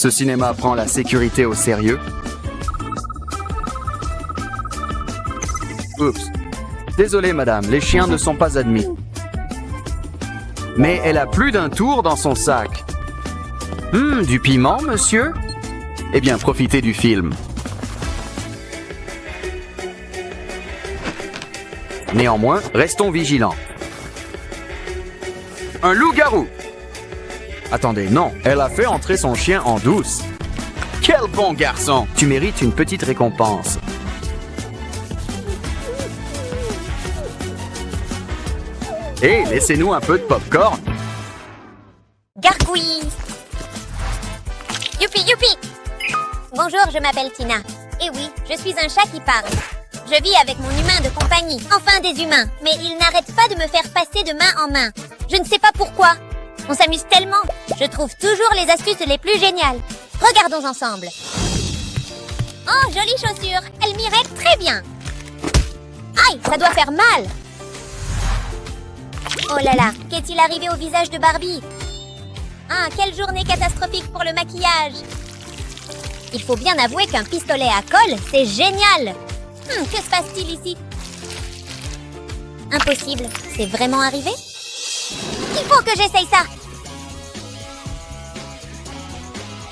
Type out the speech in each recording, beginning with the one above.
Ce cinéma prend la sécurité au sérieux. Oups. Désolé, madame, les chiens ne sont pas admis. Mais elle a plus d'un tour dans son sac. Du piment, monsieur? Eh bien, profitez du film. Néanmoins, restons vigilants. Un loup-garou! Attendez, non, elle a fait entrer son chien en douce. Quel bon garçon! Tu mérites une petite récompense. Hé, laissez-nous un peu de popcorn. Gargouille! Youpi, youpi! Bonjour, je m'appelle Tina. Et oui, je suis un chat qui parle. Je vis avec mon humain de compagnie, enfin des humains, mais ils n'arrêtent pas de me faire passer de main en main. Je ne sais pas pourquoi. On s'amuse tellement. Je trouve toujours les astuces les plus géniales. Regardons ensemble. Oh, jolie chaussure. Elle m'irait très bien. Aïe, ça doit faire mal. Oh là là, qu'est-il arrivé au visage de Barbie? Ah, quelle journée catastrophique pour le maquillage. Il faut bien avouer qu'un pistolet à colle, c'est génial. Que se passe-t-il ici? Impossible, c'est vraiment arrivé? Il faut que j'essaye ça.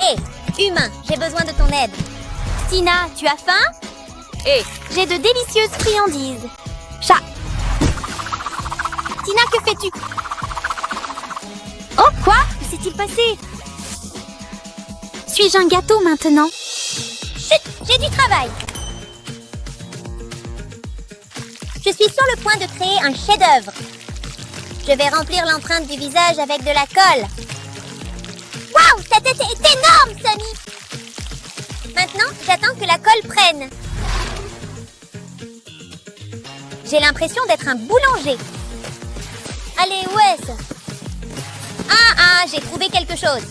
Hé, humain, j'ai besoin de ton aide. Tina, tu as faim? J'ai de délicieuses friandises. Chat. Tina, que fais-tu? Oh, quoi? Que s'est-il passé? Suis-je un gâteau maintenant? Chut, j'ai du travail. Je suis sur le point de créer un chef-d'œuvre. Je vais remplir l'empreinte du visage avec de la colle. Waouh, ta tête est énorme, Sonny! Maintenant, j'attends que la colle prenne. J'ai l'impression d'être un boulanger. Allez, où est-ce? Ah, j'ai trouvé quelque chose.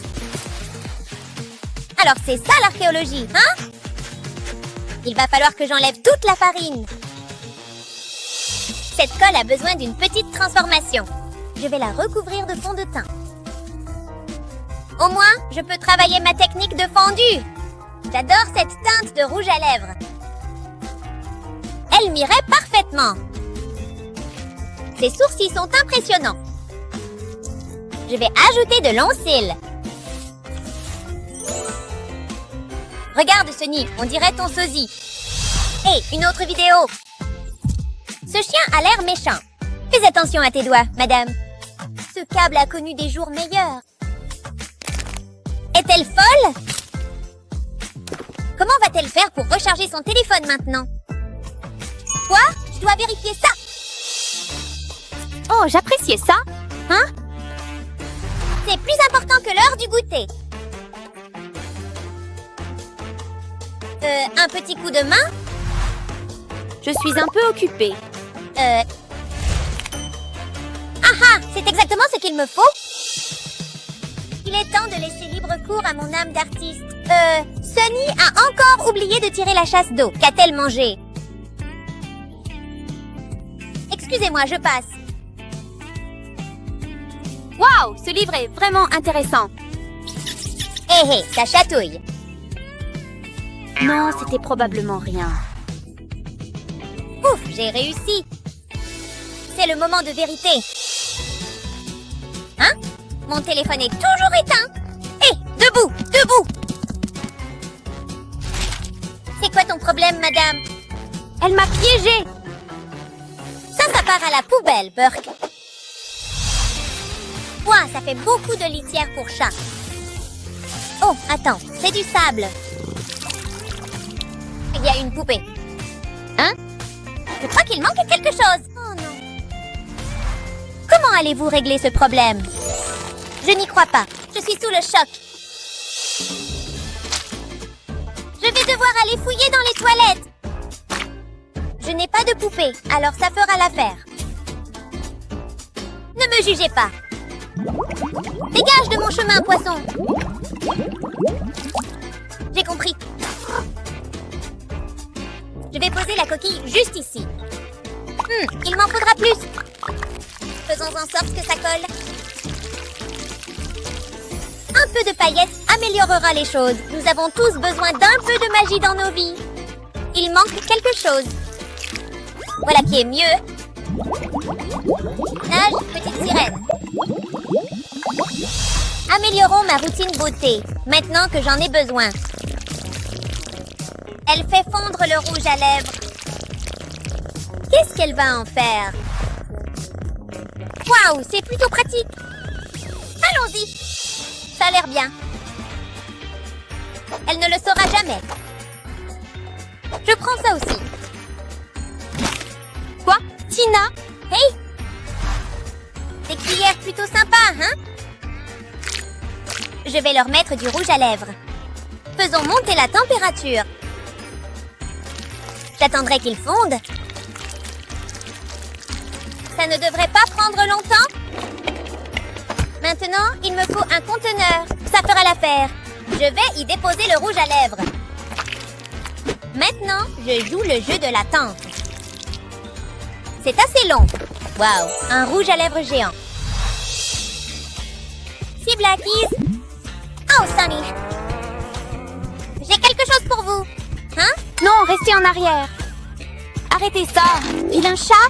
Alors, c'est ça l'archéologie, hein? Il va falloir que j'enlève toute la farine. Cette colle a besoin d'une petite transformation. Je vais la recouvrir de fond de teint. Au moins, je peux travailler ma technique de fondu. J'adore cette teinte de rouge à lèvres. Elle m'irait parfaitement. Ses sourcils sont impressionnants. Je vais ajouter de longs cils. Regarde, Sonny, on dirait ton sosie. Hé, une autre vidéo. Ce chien a l'air méchant. Fais attention à tes doigts, madame. Ce câble a connu des jours meilleurs. Est-elle folle? Comment va-t-elle faire pour recharger son téléphone maintenant? Quoi? Je dois vérifier ça. Oh, j'appréciais ça. Hein? C'est plus important que l'heure du goûter. Un petit coup de main? Je suis un peu occupée. C'est exactement ce qu'il me faut. Il est temps de laisser libre cours à mon âme d'artiste. Sonny a encore oublié de tirer la chasse d'eau. Qu'a-t-elle mangé? Excusez-moi, je passe. Waouh, ce livre est vraiment intéressant. Hé, ça chatouille. Non, c'était probablement rien. Ouf, j'ai réussi. C'est le moment de vérité. Hein? Mon téléphone est toujours éteint. Hé, debout, debout. C'est quoi ton problème, madame? Elle m'a piégée. Ça part à la poubelle, Burke. Ouah, ça fait beaucoup de litière pour chat. Oh, attends, c'est du sable. Il y a une poupée. Hein? Je crois qu'il manque quelque chose. Oh non. Comment allez-vous régler ce problème? Je n'y crois pas. Je suis sous le choc. Je vais devoir aller fouiller dans les toilettes. Je n'ai pas de poupée, alors ça fera l'affaire. Ne me jugez pas. Dégage de mon chemin, poisson. J'ai compris. Je vais poser la coquille juste ici. Il m'en faudra plus. Faisons en sorte que ça colle. Un peu de paillettes à améliorera les choses. Nous avons tous besoin d'un peu de magie dans nos vies. Il manque quelque chose. Voilà qui est mieux. Nage, petite sirène. Améliorons ma routine beauté, maintenant que j'en ai besoin. Elle fait fondre le rouge à lèvres. Qu'est-ce qu'elle va en faire? Waouh, c'est plutôt pratique. Allons-y. Ça a l'air bien. Elle ne le saura jamais. Je prends ça aussi. Quoi? Tina? Hey! Des cuillères plutôt sympas, hein? Je vais leur mettre du rouge à lèvres. Faisons monter la température. J'attendrai qu'ils fondent. Ça ne devrait pas prendre longtemps. Maintenant, il me faut un conteneur. Ça fera l'affaire. Je vais y déposer le rouge à lèvres. Maintenant, je joue le jeu de l'attente. C'est assez long. Waouh, un rouge à lèvres géant. Si Blackies. Oh, Sunny. J'ai quelque chose pour vous. Hein? Non, restez en arrière. Arrêtez ça. Vilain chat.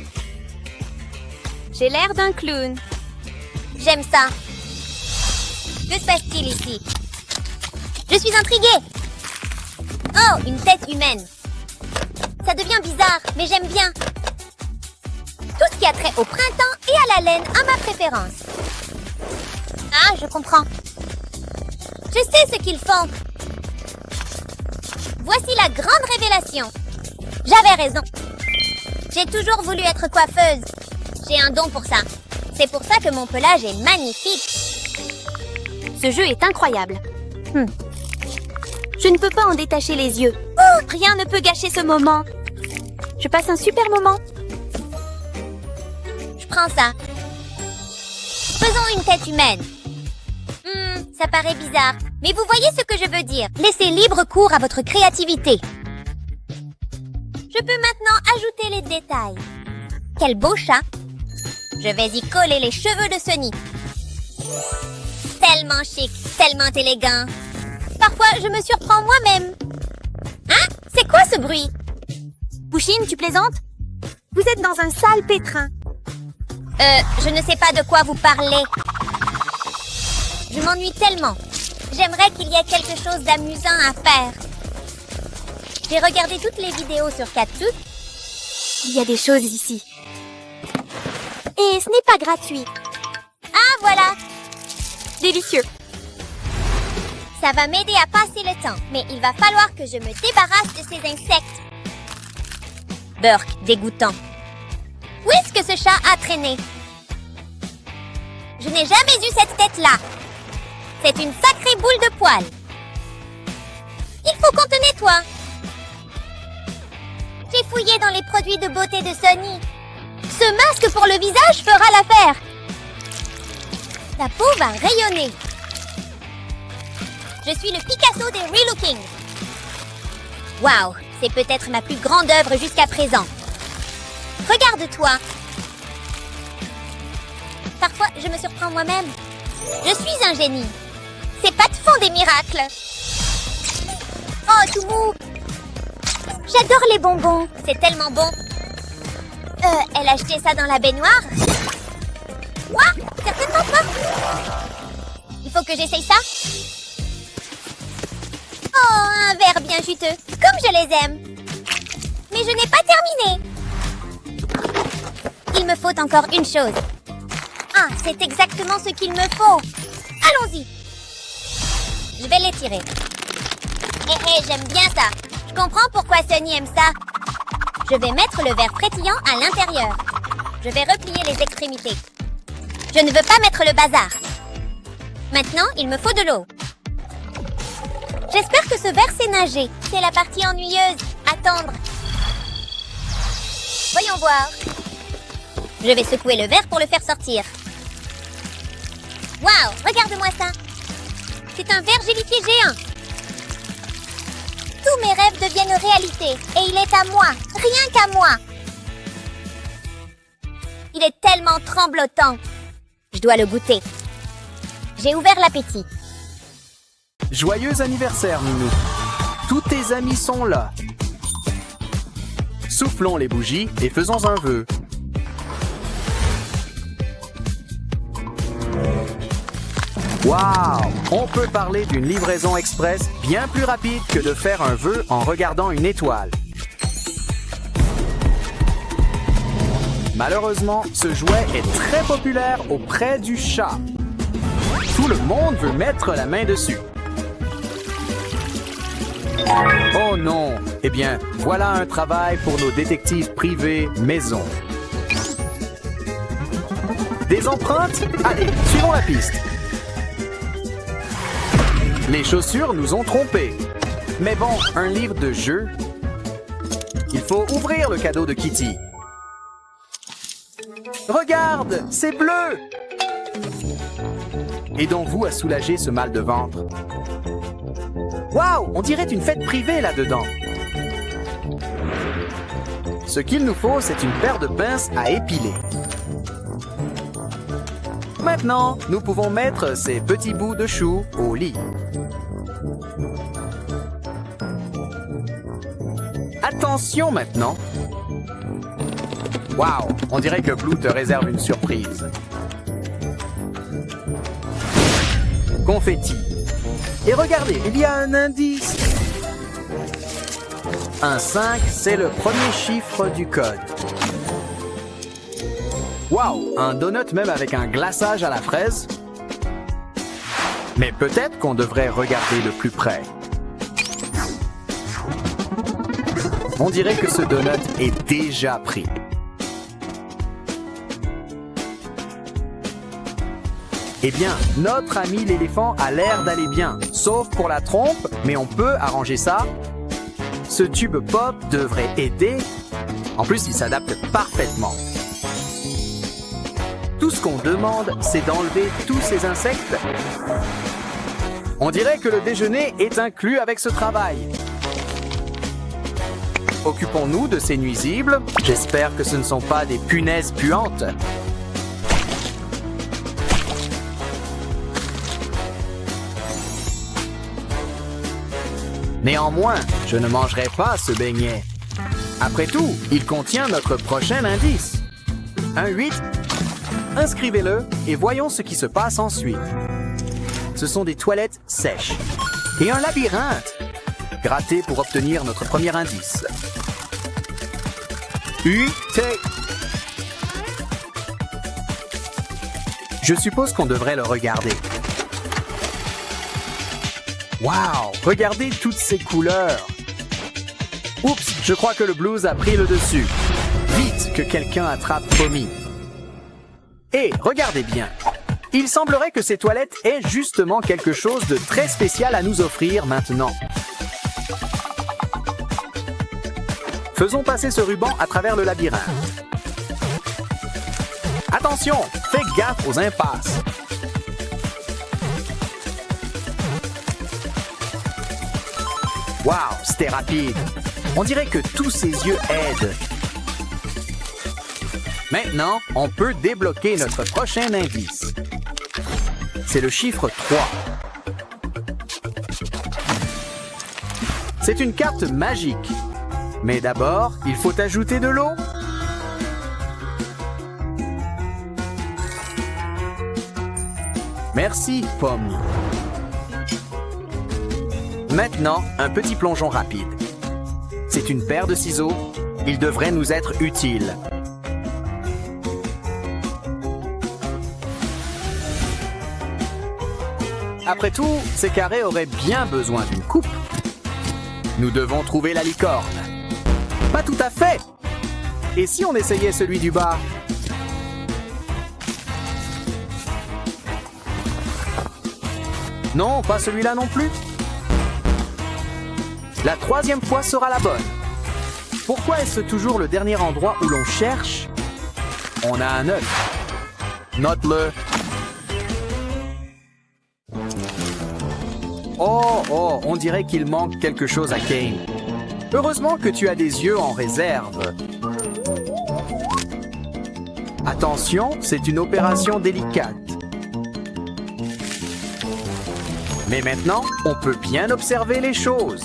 J'ai l'air d'un clown. J'aime ça. Que se passe-t-il ici? Je suis intriguée. Oh, une tête humaine. Ça devient bizarre, mais j'aime bien. Tout ce qui a trait au printemps et à la laine a ma préférence. Ah, je comprends. Je sais ce qu'ils font. Voici la grande révélation. J'avais raison. J'ai toujours voulu être coiffeuse. J'ai un don pour ça. C'est pour ça que mon pelage est magnifique. Ce jeu est incroyable. Je ne peux pas en détacher les yeux. Oh, Rien ne peut gâcher ce moment. Je passe un super moment. je prends ça. Faisons une tête humaine. Ça paraît bizarre, mais vous voyez ce que je veux dire. Laissez libre cours à votre créativité. Je peux maintenant ajouter les détails. Quel beau chat. Je vais y coller les cheveux de Sunny. Tellement chic, tellement élégant. Parfois, je me surprends moi-même. Hein? C'est quoi ce bruit? Pouchine, tu plaisantes? Vous êtes dans un sale pétrin. Je ne sais pas de quoi vous parlez. Je m'ennuie tellement. J'aimerais qu'il y ait quelque chose d'amusant à faire. J'ai regardé toutes les vidéos sur Catsup. Il y a des choses ici. Et ce n'est pas gratuit. Ah, voilà. Délicieux. Ça va m'aider à passer le temps, mais il va falloir que je me débarrasse de ces insectes. Burk, dégoûtant. Où est-ce que ce chat a traîné? Je n'ai jamais eu cette tête-là. C'est une sacrée boule de poils. Il faut qu'on te nettoie. J'ai fouillé dans les produits de beauté de Sunny. Ce masque pour le visage fera l'affaire. Ta peau va rayonner. Je suis le Picasso des relooking. Waouh, c'est peut-être ma plus grande œuvre jusqu'à présent. Regarde-toi. Parfois, je me surprends moi-même. Je suis un génie. Ces pattes font des miracles. Oh, tout mou. J'adore les bonbons. C'est tellement bon. Elle a jeté ça dans la baignoire? Quoi? Certainement pas. Il faut que j'essaye ça. Oh, un verre bien juteux. Comme je les aime. Mais je n'ai pas terminé. Il me faut encore une chose. Ah, c'est exactement ce qu'il me faut. Allons-y. Je vais l'étirer. J'aime bien ça. Je comprends pourquoi Sunny aime ça. Je vais mettre le verre frétillant à l'intérieur. Je vais replier les extrémités. Je ne veux pas mettre le bazar. Maintenant, il me faut de l'eau. J'espère que ce verre sait nager. C'est la partie ennuyeuse. Attendre. Voyons voir. Je vais secouer le verre pour le faire sortir. Waouh, regarde-moi ça. C'est un verre gélifié géant. Tous mes rêves deviennent réalité et il est à moi, rien qu'à moi. Il est tellement tremblotant. Je dois le goûter. J'ai ouvert l'appétit. Joyeux anniversaire, Nounou. Tous tes amis sont là. Soufflons les bougies et faisons un vœu. Waouh! On peut parler d'une livraison express bien plus rapide que de faire un vœu en regardant une étoile. Malheureusement, ce jouet est très populaire auprès du chat. Tout le monde veut mettre la main dessus. Oh non! Eh bien, voilà un travail pour nos détectives privés maison. Des empreintes? Allez, suivons la piste. Les chaussures nous ont trompés. Mais bon, un livre de jeu. Il faut ouvrir le cadeau de Kitty. Regarde, c'est bleu! Aidons-vous à soulager ce mal de ventre. Waouh, on dirait une fête privée là-dedans. Ce qu'il nous faut, c'est une paire de pinces à épiler. Maintenant, nous pouvons mettre ces petits bouts de chou au lit. Attention maintenant. Waouh, on dirait que Blue te réserve une surprise. Confetti. Et regardez, il y a un indice. Un 5, c'est le premier chiffre du code. Waouh, un donut même avec un glaçage à la fraise. Mais peut-être qu'on devrait regarder de plus près. On dirait que ce donut est déjà pris. Eh bien, notre ami l'éléphant a l'air d'aller bien, sauf pour la trompe, mais on peut arranger ça. Ce tube pop devrait aider. En plus, il s'adapte parfaitement. Tout ce qu'on demande, c'est d'enlever tous ces insectes. On dirait que le déjeuner est inclus avec ce travail. Occupons-nous de ces nuisibles. J'espère que ce ne sont pas des punaises puantes. Néanmoins, je ne mangerai pas ce beignet. Après tout, il contient notre prochain indice. Un 8. Inscrivez-le et voyons ce qui se passe ensuite. Ce sont des toilettes sèches. Et un labyrinthe. Grattez pour obtenir notre premier indice. U-T. Je suppose qu'on devrait le regarder. Wow! Regardez toutes ces couleurs! Oups, je crois que le blues a pris le dessus. Vite que quelqu'un attrape Pommy. Et regardez bien. Il semblerait que ces toilettes aient justement quelque chose de très spécial à nous offrir maintenant. Faisons passer ce ruban à travers le labyrinthe. Attention! Fais gaffe aux impasses. Wow, c'était rapide. On dirait que tous ces yeux aident. Maintenant, on peut débloquer notre prochain indice. C'est le chiffre 3. C'est une carte magique. Mais d'abord, il faut ajouter de l'eau. Merci, Pomme. Maintenant, un petit plongeon rapide. C'est une paire de ciseaux. Ils devraient nous être utiles. Après tout, ces carrés auraient bien besoin d'une coupe. Nous devons trouver la licorne. Pas tout à fait! Et si on essayait celui du bas? Non, pas celui-là non plus. La troisième fois sera la bonne. Pourquoi est-ce toujours le dernier endroit où l'on cherche? On a un œuf. Note-le. Oh, on dirait qu'il manque quelque chose à Kane. Heureusement que tu as des yeux en réserve. Attention, c'est une opération délicate. Mais maintenant, on peut bien observer les choses.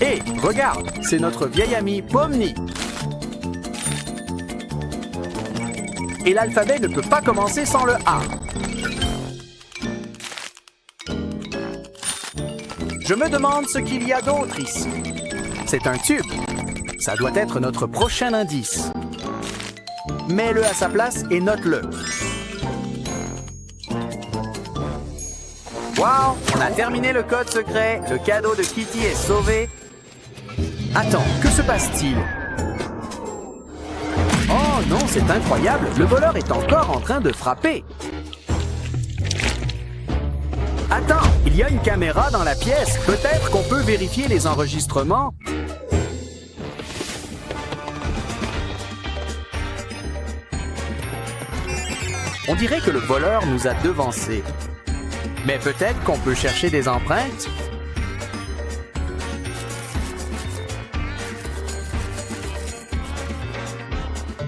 Hé, regarde, c'est notre vieil ami Pomni. Et l'alphabet ne peut pas commencer sans le A. Je me demande ce qu'il y a d'autre ici. C'est un tube. Ça doit être notre prochain indice. Mets-le à sa place et note-le. Wow, on a terminé le code secret. Le cadeau de Kitty est sauvé. Attends, que se passe-t-il? Oh non, c'est incroyable. Le voleur est encore en train de frapper. Attends, il y a une caméra dans la pièce. Peut-être qu'on peut vérifier les enregistrements. On dirait que le voleur nous a devancés. Mais peut-être qu'on peut chercher des empreintes?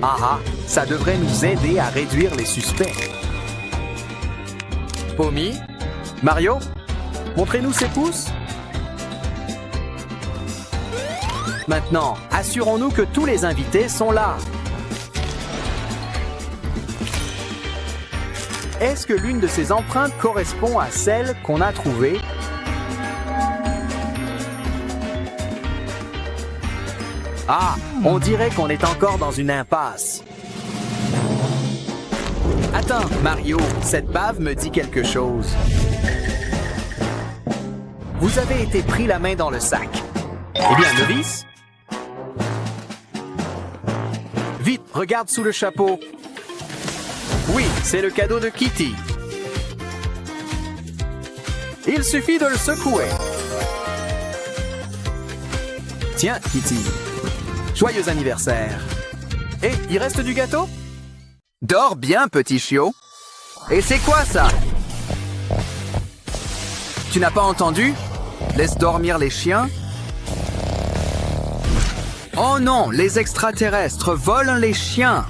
Ah, ça devrait nous aider à réduire les suspects. Pommy? Mario? Montrez-nous ses pouces. Maintenant, assurons-nous que tous les invités sont là. Est-ce que l'une de ces empreintes correspond à celle qu'on a trouvée? Ah, on dirait qu'on est encore dans une impasse. Attends, Mario, cette bave me dit quelque chose. Vous avez été pris la main dans le sac. Eh bien, novice? Vite, regarde sous le chapeau. Oui, c'est le cadeau de Kitty. Il suffit de le secouer. Tiens, Kitty. Joyeux anniversaire. Et il reste du gâteau? Dors bien, petit chiot. Et c'est quoi ça? Tu n'as pas entendu? Laisse dormir les chiens. Oh non, les extraterrestres volent les chiens.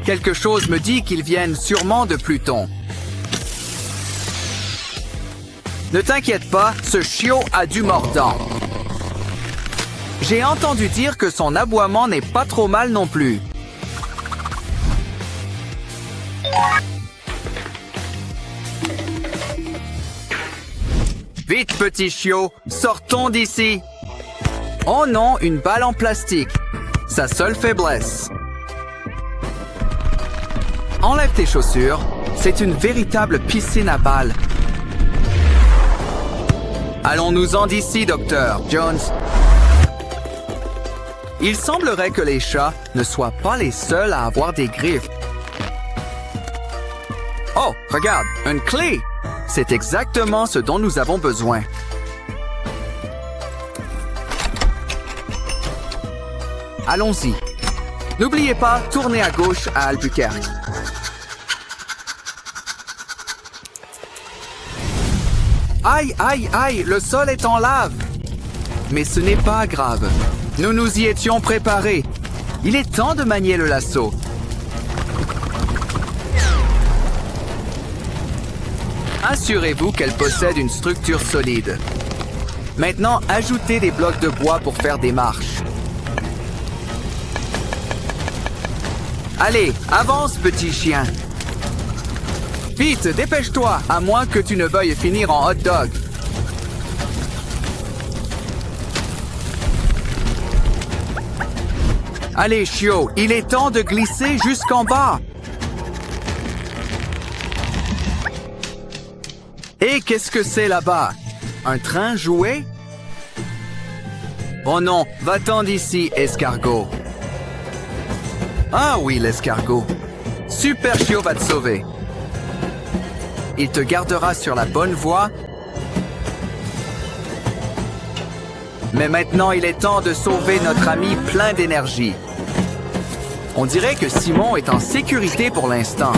Quelque chose me dit qu'ils viennent sûrement de Pluton. Ne t'inquiète pas, ce chiot a du mordant. J'ai entendu dire que son aboiement n'est pas trop mal non plus. Vite, petit chiot, sortons d'ici. Oh non, une balle en plastique. Sa seule faiblesse. Enlève tes chaussures. C'est une véritable piscine à balles. Allons-nous-en d'ici, docteur Jones. Il semblerait que les chats ne soient pas les seuls à avoir des griffes. Oh, regarde, une clé! C'est exactement ce dont nous avons besoin. Allons-y. N'oubliez pas, tournez à gauche à Albuquerque. Aïe, aïe, aïe, le sol est en lave. Mais ce n'est pas grave. Nous nous y étions préparés. Il est temps de manier le lasso. Assurez-vous qu'elle possède une structure solide. Maintenant, ajoutez des blocs de bois pour faire des marches. Allez, avance, petit chien. Vite, dépêche-toi, à moins que tu ne veuilles finir en hot dog. Allez, chiot, il est temps de glisser jusqu'en bas. Et qu'est-ce que c'est là-bas? Un train jouet? Oh non, va-t'en d'ici, escargot. Ah oui, l'escargot. Super chiot va te sauver. Il te gardera sur la bonne voie. Mais maintenant, il est temps de sauver notre ami plein d'énergie. On dirait que Simon est en sécurité pour l'instant.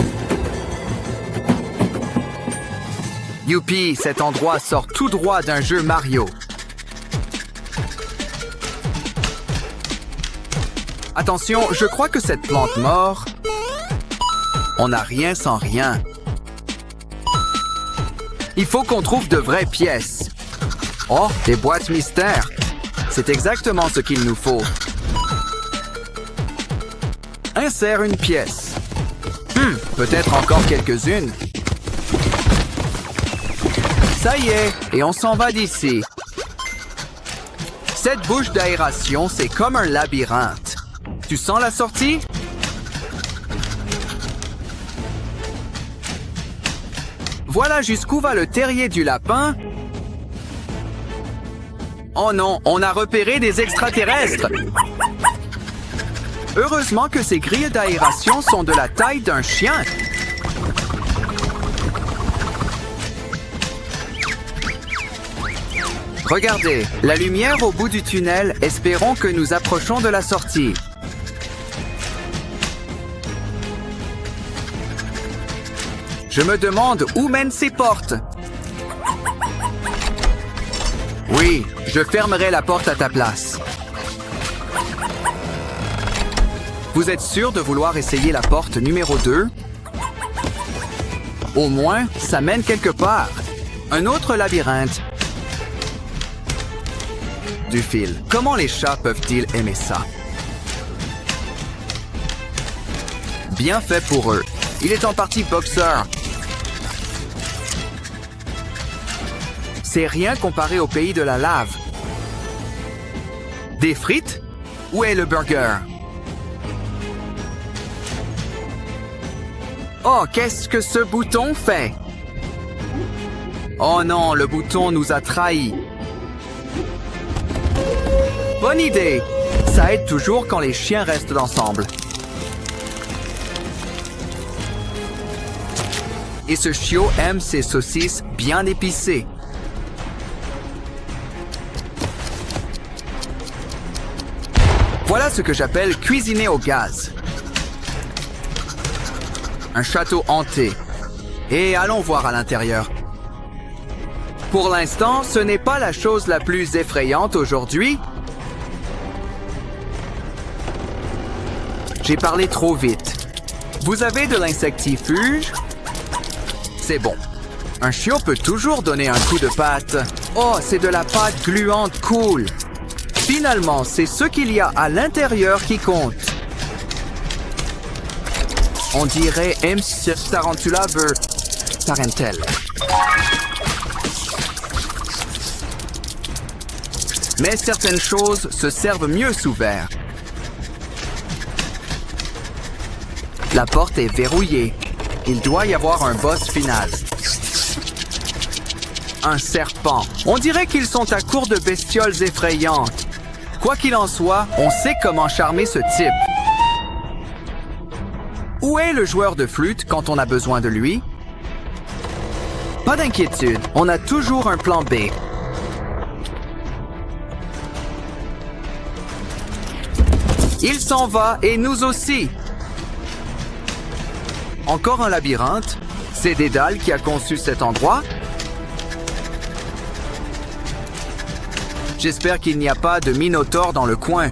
Youpi, cet endroit sort tout droit d'un jeu Mario. Attention, je crois que cette plante mort... On n'a rien sans rien. Il faut qu'on trouve de vraies pièces. Oh, des boîtes mystères. C'est exactement ce qu'il nous faut. Insère une pièce. Peut-être encore quelques-unes. Ça y est, et on s'en va d'ici. Cette bouche d'aération, c'est comme un labyrinthe. Tu sens la sortie? Voilà jusqu'où va le terrier du lapin. Oh non, on a repéré des extraterrestres. Heureusement que ces grilles d'aération sont de la taille d'un chien. Regardez, la lumière au bout du tunnel, espérons que nous approchons de la sortie. Je me demande où mènent ces portes. Oui, je fermerai la porte à ta place. Vous êtes sûr de vouloir essayer la porte numéro 2? Au moins, ça mène quelque part. Un autre labyrinthe. Du fil. Comment les chats peuvent-ils aimer ça? Bien fait pour eux. Il est en partie boxeur. C'est rien comparé au pays de la lave. Des frites? Où est le burger? Oh, qu'est-ce que ce bouton fait? Oh non, le bouton nous a trahis. Bonne idée! Ça aide toujours quand les chiens restent ensemble. Et ce chiot aime ses saucisses bien épicées. Voilà ce que j'appelle cuisiner au gaz. Un château hanté. Et allons voir à l'intérieur. Pour l'instant, ce n'est pas la chose la plus effrayante aujourd'hui. J'ai parlé trop vite. Vous avez de l'insectifuge? C'est bon. Un chiot peut toujours donner un coup de patte. Oh, c'est de la pâte gluante cool. Finalement, c'est ce qu'il y a à l'intérieur qui compte. On dirait MC Tarantula veut Tarentel. Mais certaines choses se servent mieux sous verre. La porte est verrouillée. Il doit y avoir un boss final. Un serpent. On dirait qu'ils sont à court de bestioles effrayantes. Quoi qu'il en soit, on sait comment charmer ce type. Où est le joueur de flûte quand on a besoin de lui? Pas d'inquiétude, on a toujours un plan B. Il s'en va et nous aussi. Encore un labyrinthe? C'est Dédale qui a conçu cet endroit? J'espère qu'il n'y a pas de minotaure dans le coin.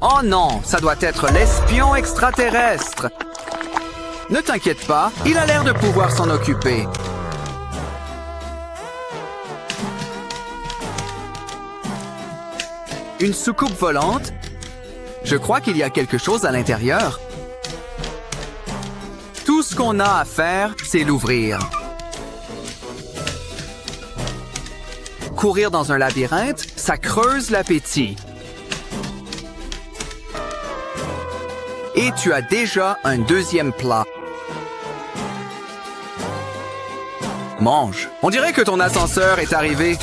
Oh non, ça doit être l'espion extraterrestre. Ne t'inquiète pas, il a l'air de pouvoir s'en occuper. Une soucoupe volante? Je crois qu'il y a quelque chose à l'intérieur. Tout ce qu'on a à faire, c'est l'ouvrir. Courir dans un labyrinthe, ça creuse l'appétit. Et tu as déjà un deuxième plat. Mange. On dirait que ton ascenseur est arrivé.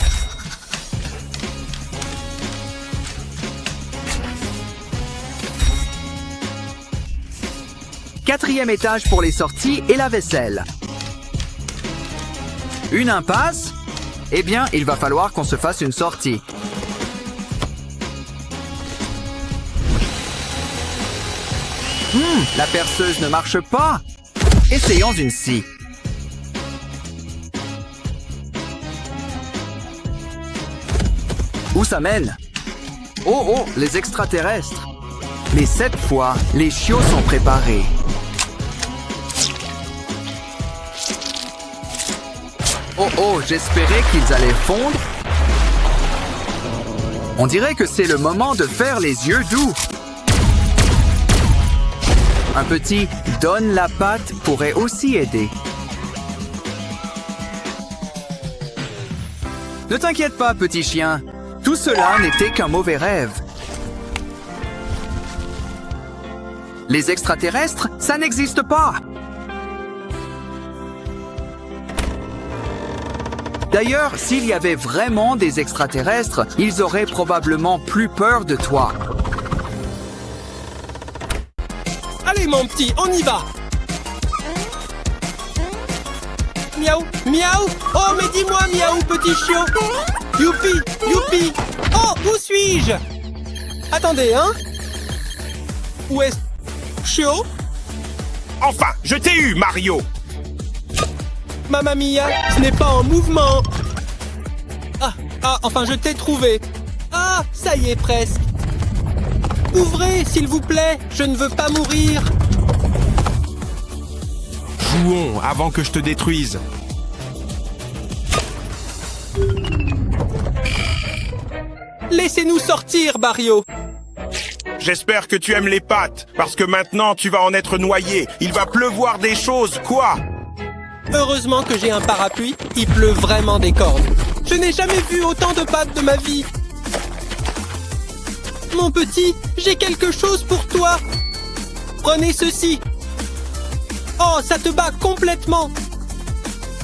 Quatrième étage pour les sorties et la vaisselle. Une impasse? Eh bien, il va falloir qu'on se fasse une sortie. La perceuse ne marche pas. Essayons une scie. Où ça mène? Oh, les extraterrestres. Mais cette fois, les chiots sont préparés. oh, j'espérais qu'ils allaient fondre. On dirait que c'est le moment de faire les yeux doux. Un petit « donne la pâte » pourrait aussi aider. Ne t'inquiète pas, petit chien. Tout cela n'était qu'un mauvais rêve. Les extraterrestres, ça n'existe pas. D'ailleurs, s'il y avait vraiment des extraterrestres, ils auraient probablement plus peur de toi. Allez mon petit, on y va. Miaou, miaou. Oh mais dis-moi miaou petit chiot. Youpi, youpi. Oh, où suis-je? Attendez, hein? Où est-ce? Chiot? Enfin, je t'ai eu, Mario! Mamma mia, ce n'est pas en mouvement. Enfin je t'ai trouvé. Ah, ça y est presque. Ouvrez, s'il vous plaît, je ne veux pas mourir. Jouons avant que je te détruise. Laissez-nous sortir, Mario. J'espère que tu aimes les pâtes, parce que maintenant tu vas en être noyé. Il va pleuvoir des choses, quoi? Heureusement que j'ai un parapluie, il pleut vraiment des cordes. Je n'ai jamais vu autant de pâtes de ma vie. Mon petit, j'ai quelque chose pour toi. Prenez ceci. Oh, ça te bat complètement.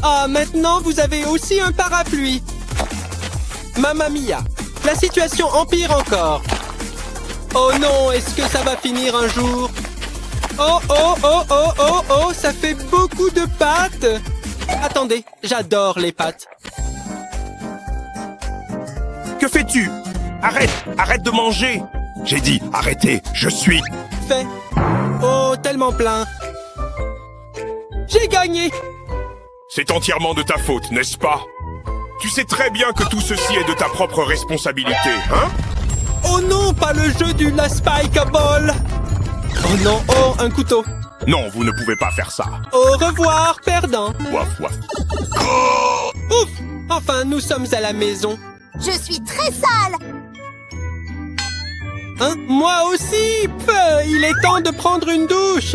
Ah, maintenant vous avez aussi un parapluie. Mamma mia, la situation empire encore. Oh non, est-ce que ça va finir un jour? Oh, oh, oh, oh, oh, oh, ça fait beaucoup de pâtes. Attendez, j'adore les pâtes. Que fais-tu? Arrête, arrête de manger. J'ai dit, arrêtez, je suis... Fait. Oh, tellement plein. J'ai gagné. C'est entièrement de ta faute, n'est-ce pas? Tu sais très bien que tout ceci est de ta propre responsabilité, hein? Oh non, pas le jeu du La Spike Ball. Oh non, oh, un couteau. Non, vous ne pouvez pas faire ça. Au revoir, perdant. Waf, waf. Ouf, enfin, nous sommes à la maison. Je suis très sale. Hein? Moi aussi. Il est temps de prendre une douche.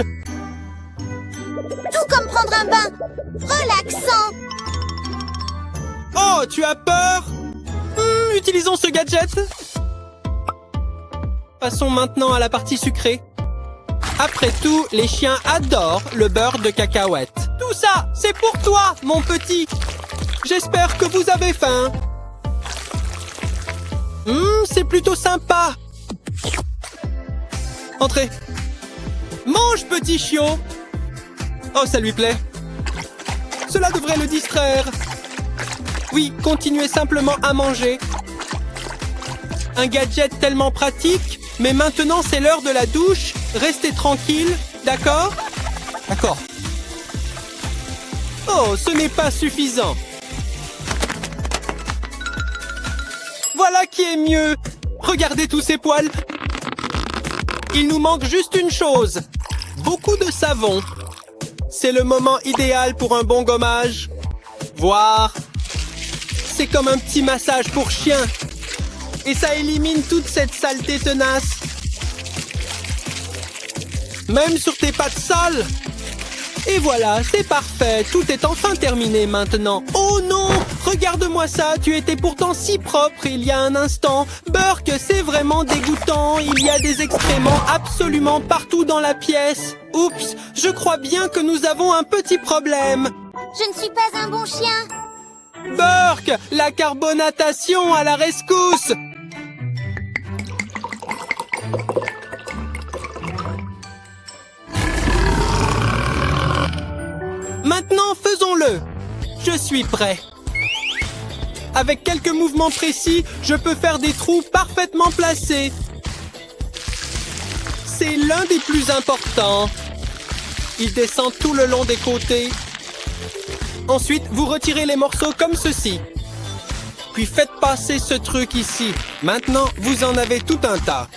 Tout comme prendre un bain. Relaxant. Oh, tu as peur? Utilisons ce gadget. Passons maintenant à la partie sucrée. Après tout, les chiens adorent le beurre de cacahuète. Tout ça, c'est pour toi, mon petit. J'espère que vous avez faim. C'est plutôt sympa. Entrez. Mange, petit chiot. Oh, ça lui plaît. Cela devrait le distraire. Oui, continuez simplement à manger. Un gadget tellement pratique, mais maintenant c'est l'heure de la douche. Restez tranquille, d'accord? D'accord. Oh, ce n'est pas suffisant. Voilà qui est mieux. Regardez tous ces poils. Il nous manque juste une chose. Beaucoup de savon. C'est le moment idéal pour un bon gommage. Voir. C'est comme un petit massage pour chien. Et ça élimine toute cette saleté tenace. Même sur tes pattes sales. Et voilà, c'est parfait. Tout est enfin terminé maintenant. Oh non! Regarde-moi ça. Tu étais pourtant si propre il y a un instant. Burk, c'est vraiment dégoûtant. Il y a des excréments absolument partout dans la pièce. Oups, je crois bien que nous avons un petit problème. Je ne suis pas un bon chien. Burk, la carbonatation à la rescousse! Maintenant, faisons-le. Je suis prêt. Avec quelques mouvements précis, je peux faire des trous parfaitement placés. C'est l'un des plus importants. Il descend tout le long des côtés. Ensuite, vous retirez les morceaux comme ceci. Puis faites passer ce truc ici. Maintenant, vous en avez tout un tas.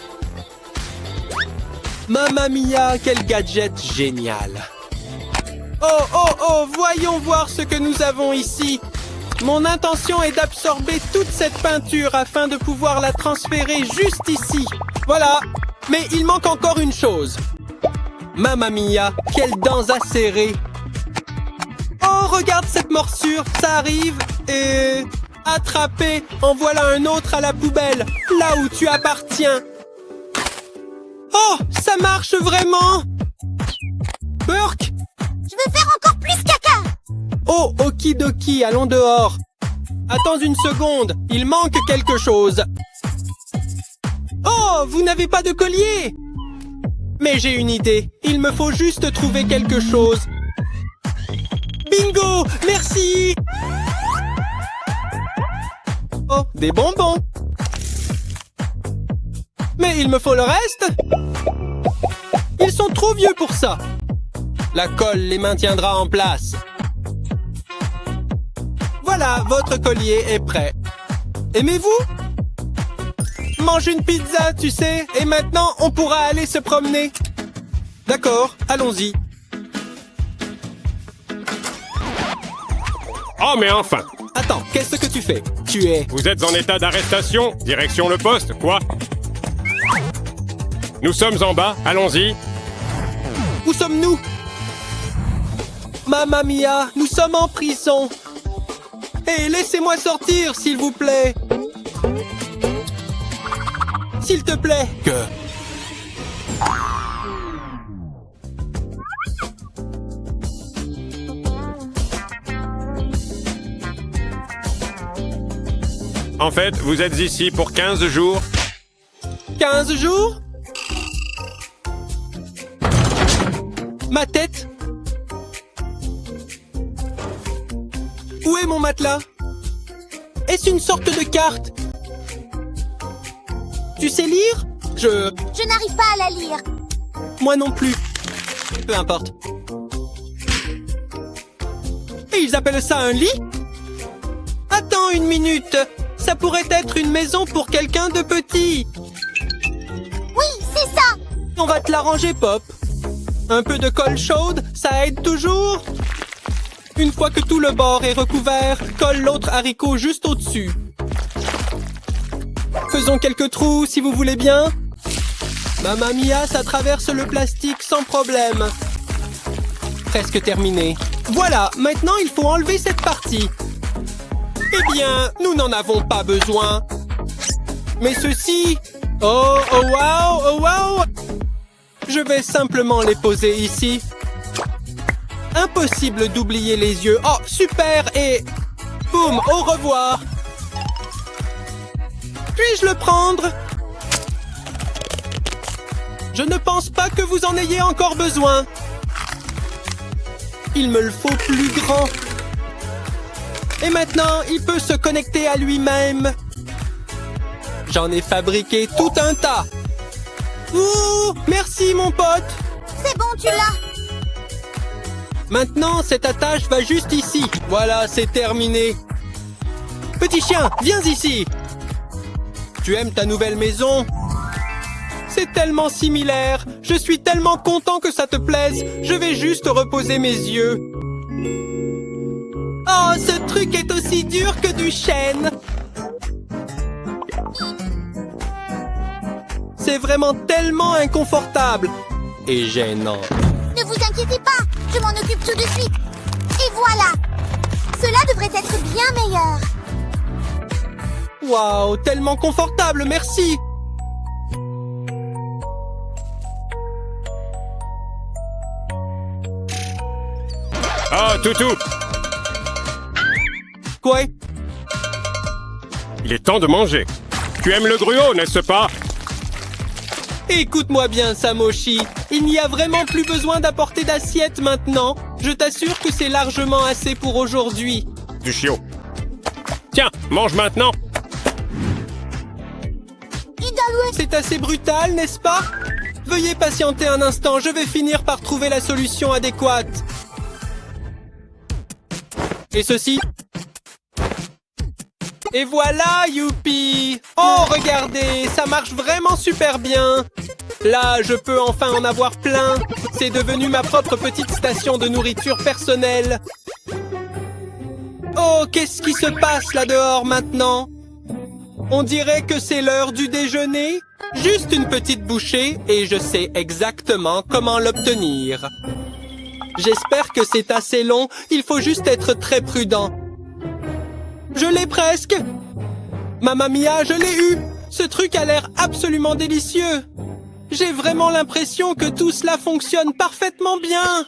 Mamma mia, quel gadget génial! Oh, oh, oh, voyons voir ce que nous avons ici. Mon intention est d'absorber toute cette peinture afin de pouvoir la transférer juste ici. Voilà. Mais il manque encore une chose. Mamma mia, quelles dents acérées. Oh, regarde cette morsure, ça arrive. Et... attrapé, en voilà un autre à la poubelle, là où tu appartiens. Oh, ça marche vraiment. Burke. Je veux faire encore plus caca. Oh, okidoki, allons dehors. Attends une seconde, il manque quelque chose. Oh, vous n'avez pas de collier. Mais j'ai une idée, il me faut juste trouver quelque chose. Bingo, merci. Oh, des bonbons. Mais il me faut le reste. Ils sont trop vieux pour ça. La colle les maintiendra en place. Voilà, votre collier est prêt. Aimez-vous? Mange une pizza, tu sais, et maintenant on pourra aller se promener. D'accord, allons-y. Oh, mais enfin! Attends, qu'est-ce que tu fais? Tu es... Vous êtes en état d'arrestation? Direction le poste, quoi? Nous sommes en bas, allons-y. Où sommes-nous? Mamma mia, nous sommes en prison. Hé, laissez-moi sortir, s'il vous plaît. S'il te plaît. Que... En fait, vous êtes ici pour 15 jours. 15 jours? Ma tête? Où est mon matelas? Est-ce une sorte de carte? Tu sais lire? Je n'arrive pas à la lire. Moi non plus. Peu importe. Et ils appellent ça un lit? Attends une minute. Ça pourrait être une maison pour quelqu'un de petit. Oui, c'est ça. On va te l'arranger, Pop. Un peu de colle chaude, ça aide toujours. Une fois que tout le bord est recouvert, colle l'autre haricot juste au-dessus. Faisons quelques trous, si vous voulez bien. Mamma mia, ça traverse le plastique sans problème. Presque terminé. Voilà, maintenant il faut enlever cette partie. Eh bien, nous n'en avons pas besoin. Mais ceci... Oh, oh wow, oh wow. Je vais simplement les poser ici. Impossible d'oublier les yeux. Oh, super, et... boum, au revoir. Puis-je le prendre? Je ne pense pas que vous en ayez encore besoin. Il me le faut plus grand. Et maintenant, il peut se connecter à lui-même. J'en ai fabriqué tout un tas. Ouh, merci mon pote. C'est bon, tu l'as. Maintenant, cette attache va juste ici. Voilà, c'est terminé. Petit chien, viens ici. Tu aimes ta nouvelle maison? C'est tellement similaire. Je suis tellement content que ça te plaise. Je vais juste reposer mes yeux. Oh, ce truc est aussi dur que du chêne. C'est vraiment tellement inconfortable. Et gênant. Ne vous inquiétez pas, je m'en occupe tout de suite. Et voilà. Cela devrait être bien meilleur. Waouh, tellement confortable, merci. Oh, Toutou! Quoi? Il est temps de manger. Tu aimes le gruau, n'est-ce pas? Écoute-moi bien, Samoshi. Il n'y a vraiment plus besoin d'apporter d'assiette maintenant. Je t'assure que c'est largement assez pour aujourd'hui. Du chiot. Tiens, mange maintenant. C'est assez brutal, n'est-ce pas? Veuillez patienter un instant, je vais finir par trouver la solution adéquate. Et ceci? Et voilà, youpi! Oh, regardez, ça marche vraiment super bien. Là, je peux enfin en avoir plein. C'est devenu ma propre petite station de nourriture personnelle. Oh, qu'est-ce qui se passe là dehors maintenant? On dirait que c'est l'heure du déjeuner. Juste une petite bouchée et je sais exactement comment l'obtenir. J'espère que c'est assez long. Il faut juste être très prudent. Je l'ai presque. Mamma mia, je l'ai eu. Ce truc a l'air absolument délicieux. J'ai vraiment l'impression que tout cela fonctionne parfaitement bien.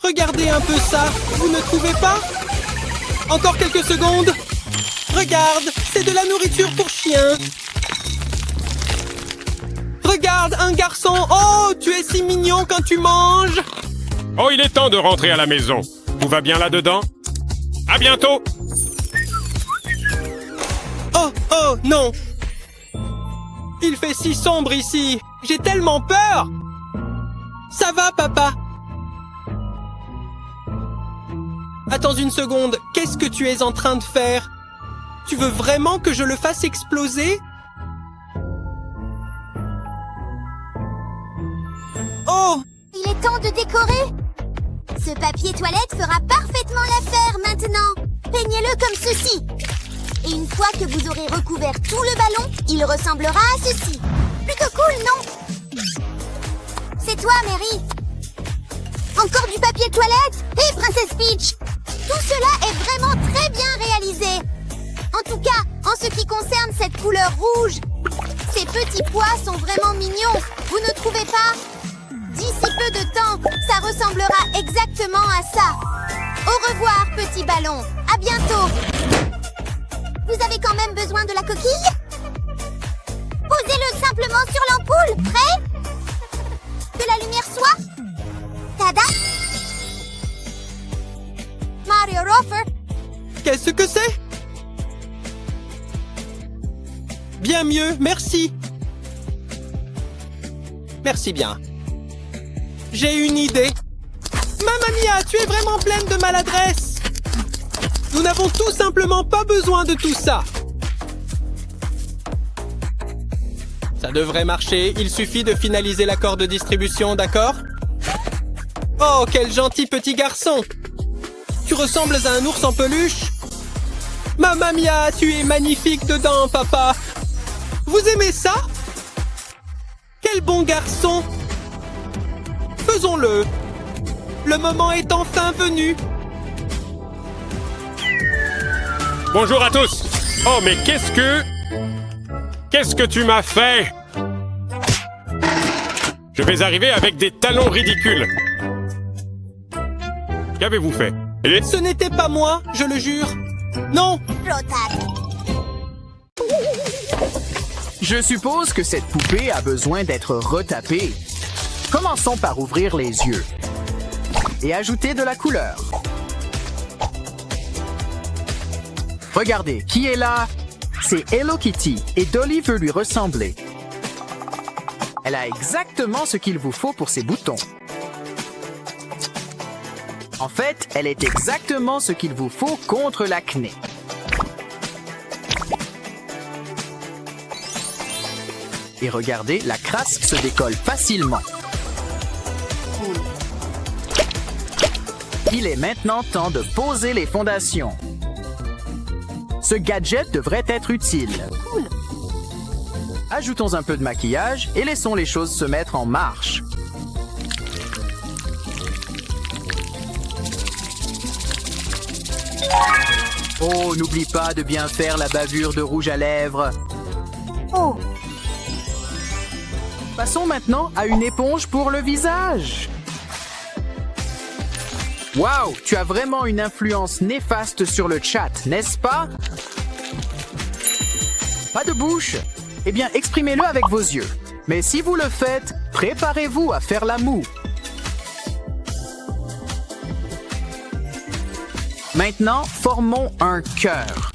Regardez un peu ça, vous ne trouvez pas? Encore quelques secondes. Regarde, c'est de la nourriture pour chien. Regarde, un garçon. Oh, tu es si mignon quand tu manges. Oh, il est temps de rentrer à la maison. Tout va bien là-dedans? À bientôt! Oh, non. Il fait si sombre ici. J'ai tellement peur. Ça va, papa? Attends une seconde. Qu'est-ce que tu es en train de faire? Tu veux vraiment que je le fasse exploser? Oh! Il est temps de décorer. Ce papier toilette fera parfaitement l'affaire maintenant. Peignez-le comme ceci. Et une fois que vous aurez recouvert tout le ballon, il ressemblera à ceci. Plutôt cool, non? C'est toi, Mary. Encore du papier toilette? Hé, Princesse Peach! Tout cela est vraiment très bien réalisé. En tout cas, en ce qui concerne cette couleur rouge, ces petits pois sont vraiment mignons. Vous ne trouvez pas? D'ici peu de temps, ça ressemblera exactement à ça. Au revoir, petit ballon. À bientôt. Vous avez quand même besoin de la coquille? Posez-le simplement sur l'ampoule. Prêt? Que la lumière soit? Tada! Mario Rofer. Qu'est-ce que c'est? Bien mieux, merci. Merci bien. J'ai une idée. Mamma mia, tu es vraiment pleine de maladresse. Nous n'avons tout simplement pas besoin de tout ça. Ça devrait marcher. Il suffit de finaliser l'accord de distribution, d'accord? Oh, quel gentil petit garçon. Tu ressembles à un ours en peluche. Mamma mia, tu es magnifique dedans, papa. Vous aimez ça? Quel bon garçon. Faisons-le. Le moment est enfin venu. Bonjour à tous! Oh, mais qu'est-ce que tu m'as fait? Je vais arriver avec des talons ridicules. Qu'avez-vous fait? Ce n'était pas moi, je le jure. Non. Rotate. Je suppose que cette poupée a besoin d'être retapée. Commençons par ouvrir les yeux et ajouter de la couleur. Regardez, qui est là? C'est Hello Kitty et Dolly veut lui ressembler. Elle a exactement ce qu'il vous faut pour ses boutons. En fait, elle est exactement ce qu'il vous faut contre l'acné. Et regardez, la crasse se décolle facilement. Il est maintenant temps de poser les fondations. Ce gadget devrait être utile. Cool. Ajoutons un peu de maquillage et laissons les choses se mettre en marche. Oh, n'oublie pas de bien faire la bavure de rouge à lèvres. Oh, Passons maintenant à une éponge pour le visage. Waouh, tu as vraiment une influence néfaste sur le chat, n'est-ce pas? Pas de bouche? Eh bien, exprimez-le avec vos yeux. Mais si vous le faites, préparez-vous à faire la moue. Maintenant, formons un cœur.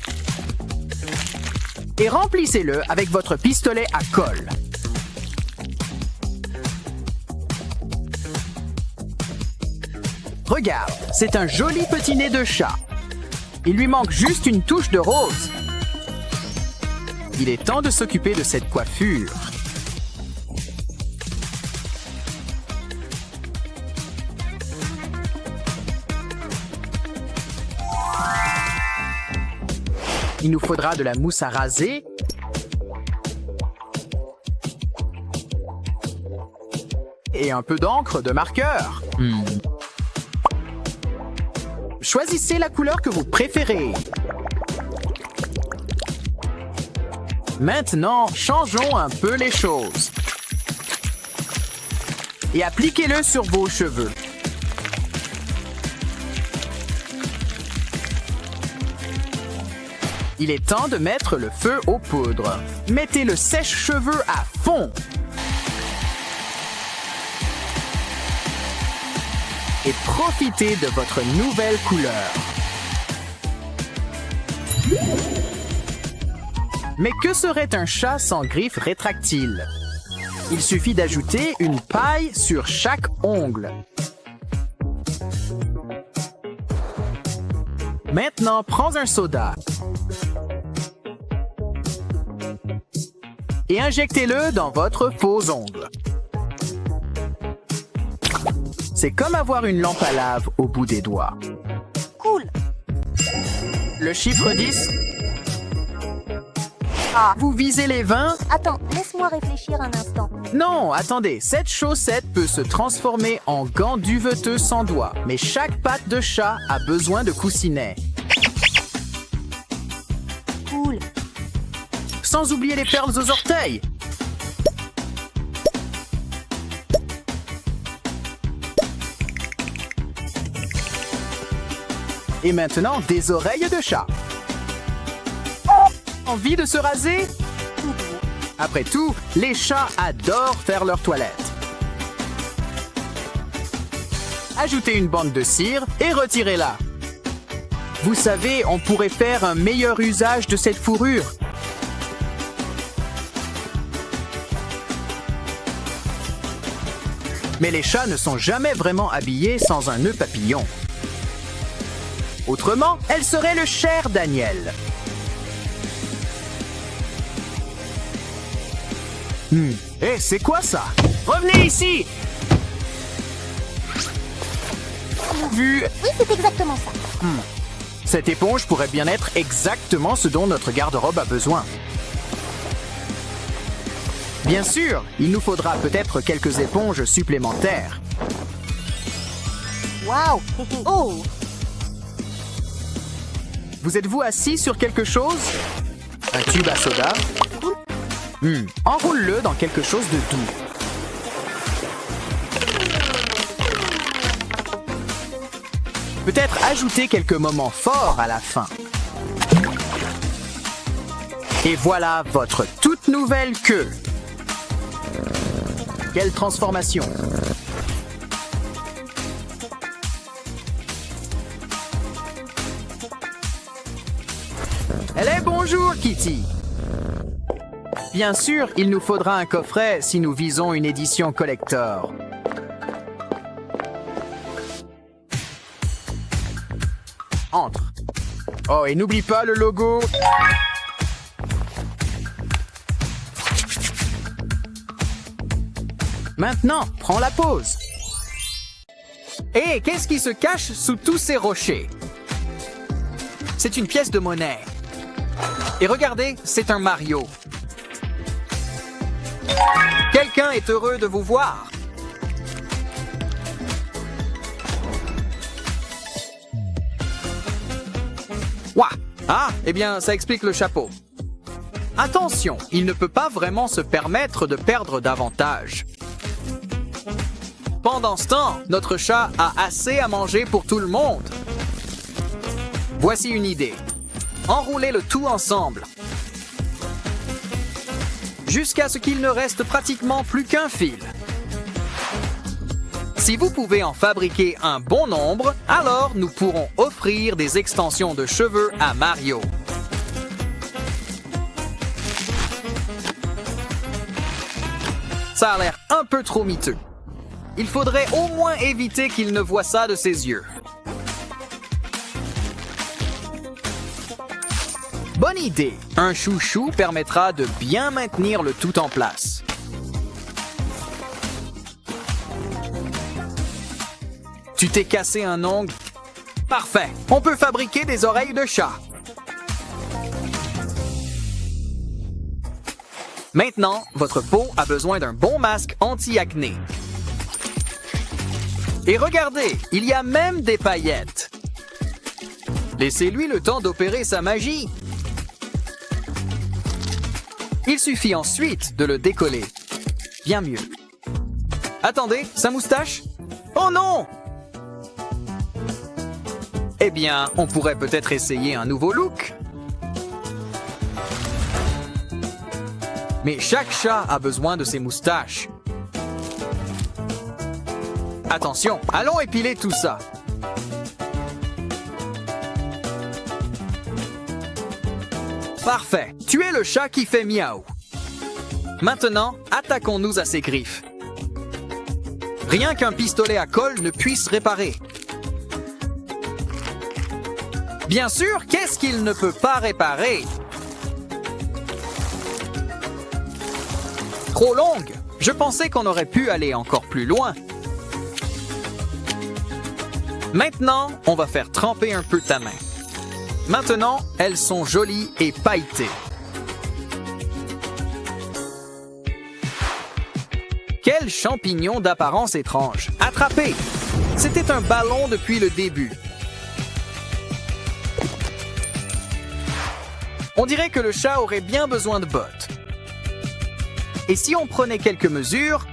Et remplissez-le avec votre pistolet à colle. Regarde, c'est un joli petit nez de chat. Il lui manque juste une touche de rose. Il est temps de s'occuper de cette coiffure. Il nous faudra de la mousse à raser. Et un peu d'encre de marqueur. Choisissez la couleur que vous préférez. Maintenant, changeons un peu les choses. Et appliquez-le sur vos cheveux. Il est temps de mettre le feu aux poudres. Mettez le sèche-cheveux à fond. Et profitez de votre nouvelle couleur. Mais que serait un chat sans griffes rétractiles? Il suffit d'ajouter une paille sur chaque ongle. Maintenant, prends un soda et injectez-le dans votre faux ongle. C'est comme avoir une lampe à lave au bout des doigts. Cool. Le chiffre 10. Vous visez les 20? Attends, laisse-moi réfléchir un instant. Non, attendez, cette chaussette peut se transformer en gant duveteux sans doigts, mais chaque patte de chat a besoin de coussinets. Cool. Sans oublier les perles aux orteils. Et maintenant, des oreilles de chat. Envie de se raser? Après tout, les chats adorent faire leur toilette. Ajoutez une bande de cire et retirez-la. Vous savez, on pourrait faire un meilleur usage de cette fourrure. Mais les chats ne sont jamais vraiment habillés sans un nœud papillon. Autrement, elle serait le cher Daniel. Hé, c'est quoi ça? Revenez ici! Vu... Oui, c'est exactement ça. Cette éponge pourrait bien être exactement ce dont notre garde-robe a besoin. Bien sûr, il nous faudra peut-être quelques éponges supplémentaires. Waouh. Oh. Vous êtes-vous assis sur quelque chose? Un tube à soda? Enroule-le dans quelque chose de doux. Peut-être ajouter quelques moments forts à la fin. Et voilà votre toute nouvelle queue. Quelle transformation! Allez, bonjour, Kitty! Bien sûr, il nous faudra un coffret si nous visons une édition collector. Entre. Oh, et n'oublie pas le logo. Maintenant, prends la pause. Et qu'est-ce qui se cache sous tous ces rochers? C'est une pièce de monnaie. Et regardez, c'est un Mario. Quelqu'un est heureux de vous voir. Ouah! Ah, eh bien, ça explique le chapeau. Attention, il ne peut pas vraiment se permettre de perdre davantage. Pendant ce temps, notre chat a assez à manger pour tout le monde. Voici une idée. Enroulez le tout ensemble. Jusqu'à ce qu'il ne reste pratiquement plus qu'un fil. Si vous pouvez en fabriquer un bon nombre, alors nous pourrons offrir des extensions de cheveux à Mario. Ça a l'air un peu trop miteux. Il faudrait au moins éviter qu'il ne voie ça de ses yeux. Bonne idée! Un chouchou permettra de bien maintenir le tout en place. Tu t'es cassé un ongle? Parfait! On peut fabriquer des oreilles de chat. Maintenant, votre peau a besoin d'un bon masque anti-acné. Et regardez, il y a même des paillettes. Laissez-lui le temps d'opérer sa magie. Il suffit ensuite de le décoller. Bien mieux. Attendez, sa moustache? Oh non! Eh bien, on pourrait peut-être essayer un nouveau look. Mais chaque chat a besoin de ses moustaches. Attention, allons épiler tout ça. Parfait, tu es le chat qui fait miaou. Maintenant, attaquons-nous à ses griffes. Rien qu'un pistolet à colle ne puisse réparer. Bien sûr, qu'est-ce qu'il ne peut pas réparer? Trop longue. Je pensais qu'on aurait pu aller encore plus loin. Maintenant, on va faire tremper un peu ta main. Maintenant, elles sont jolies et pailletées. Quel champignon d'apparence étrange. Attrapé! C'était un ballon depuis le début. On dirait que le chat aurait bien besoin de bottes. Et si on prenait quelques mesures,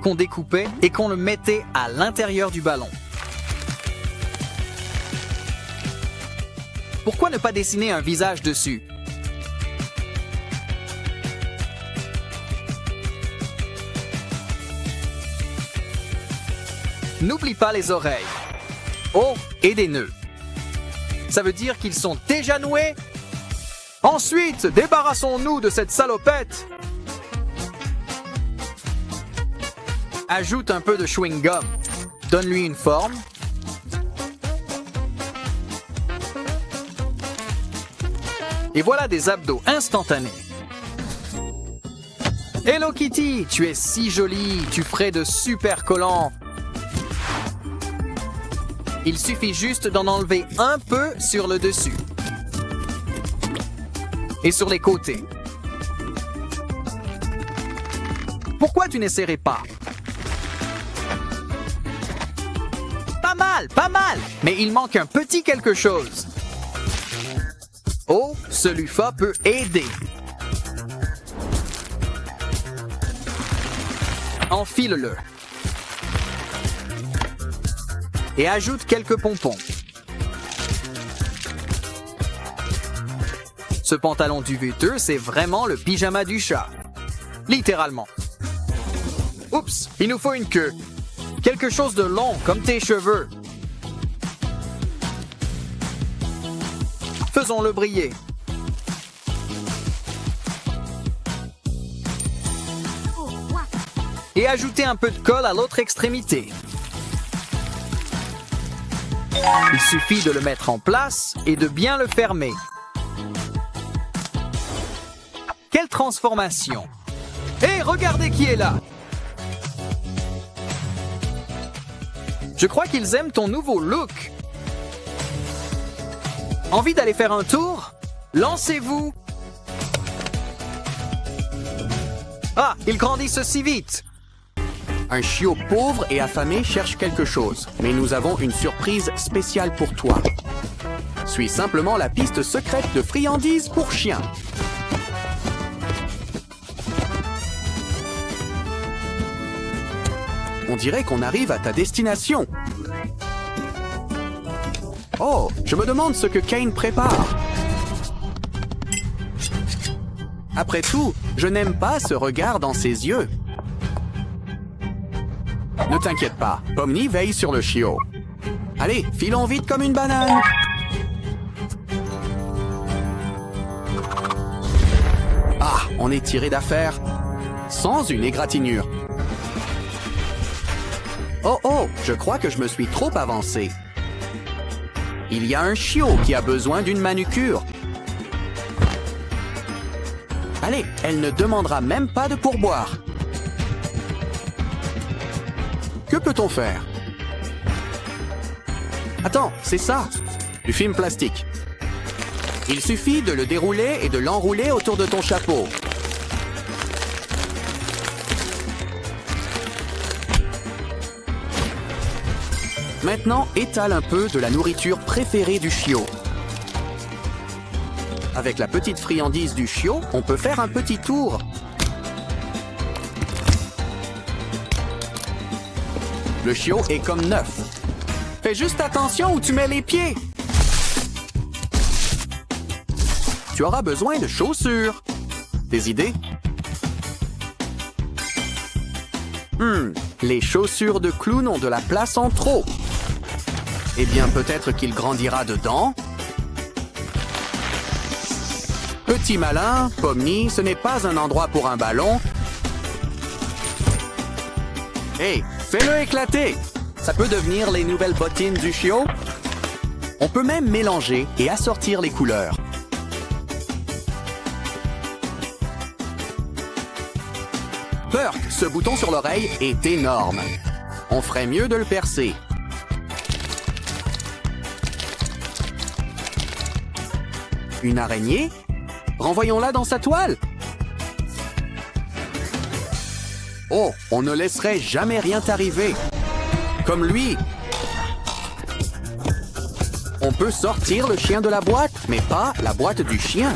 qu'on découpait et qu'on le mettait à l'intérieur du ballon? Pourquoi ne pas dessiner un visage dessus? N'oublie pas les oreilles. Oh, et des nœuds. Ça veut dire qu'ils sont déjà noués? Ensuite, débarrassons-nous de cette salopette. Ajoute un peu de chewing-gum. Donne-lui une forme. Et voilà des abdos instantanés. Hello Kitty, tu es si jolie, tu ferais de super collants. Il suffit juste d'en enlever un peu sur le dessus. Et sur les côtés. Pourquoi tu n'essaierais pas? Pas mal, mais il manque un petit quelque chose. Oh, ce loofah peut aider. Enfile-le. Et ajoute quelques pompons. Ce pantalon duveteux, c'est vraiment le pyjama du chat. Littéralement. Oups, il nous faut une queue. Quelque chose de long, comme tes cheveux. Faisons-le briller. Et ajoutez un peu de colle à l'autre extrémité. Il suffit de le mettre en place et de bien le fermer. Quelle transformation! Hé, regardez qui est là! Je crois qu'ils aiment ton nouveau look. Envie d'aller faire un tour? Lancez-vous! Ah, ils grandissent si vite! Un chiot pauvre et affamé cherche quelque chose, mais nous avons une surprise spéciale pour toi. Suis simplement la piste secrète de friandises pour chiens. On dirait qu'on arrive à ta destination. Oh, je me demande ce que Kane prépare. Après tout, je n'aime pas ce regard dans ses yeux. Ne t'inquiète pas, Pomni veille sur le chiot. Allez, filons vite comme une banane. Ah, on est tiré d'affaire. Sans une égratignure. Oh, je crois que je me suis trop avancé. Il y a un chiot qui a besoin d'une manucure. Allez, elle ne demandera même pas de pourboire. Que peut-on faire? Attends, c'est ça, du film plastique. Il suffit de le dérouler et de l'enrouler autour de ton chapeau. Maintenant, étale un peu de la nourriture préférée du chiot. Avec la petite friandise du chiot, on peut faire un petit tour. Le chiot est comme neuf. Fais juste attention où tu mets les pieds. Tu auras besoin de chaussures. Des idées? Les chaussures de clown ont de la place en trop. Eh bien, peut-être qu'il grandira dedans. Petit malin, Pomni, ce n'est pas un endroit pour un ballon. Hey, fais-le éclater! Ça peut devenir les nouvelles bottines du chiot. On peut même mélanger et assortir les couleurs. Burk, ce bouton sur l'oreille est énorme. On ferait mieux de le percer. Une araignée? Renvoyons-la dans sa toile. Oh, on ne laisserait jamais rien t'arriver. Comme lui. On peut sortir le chien de la boîte, mais pas la boîte du chien.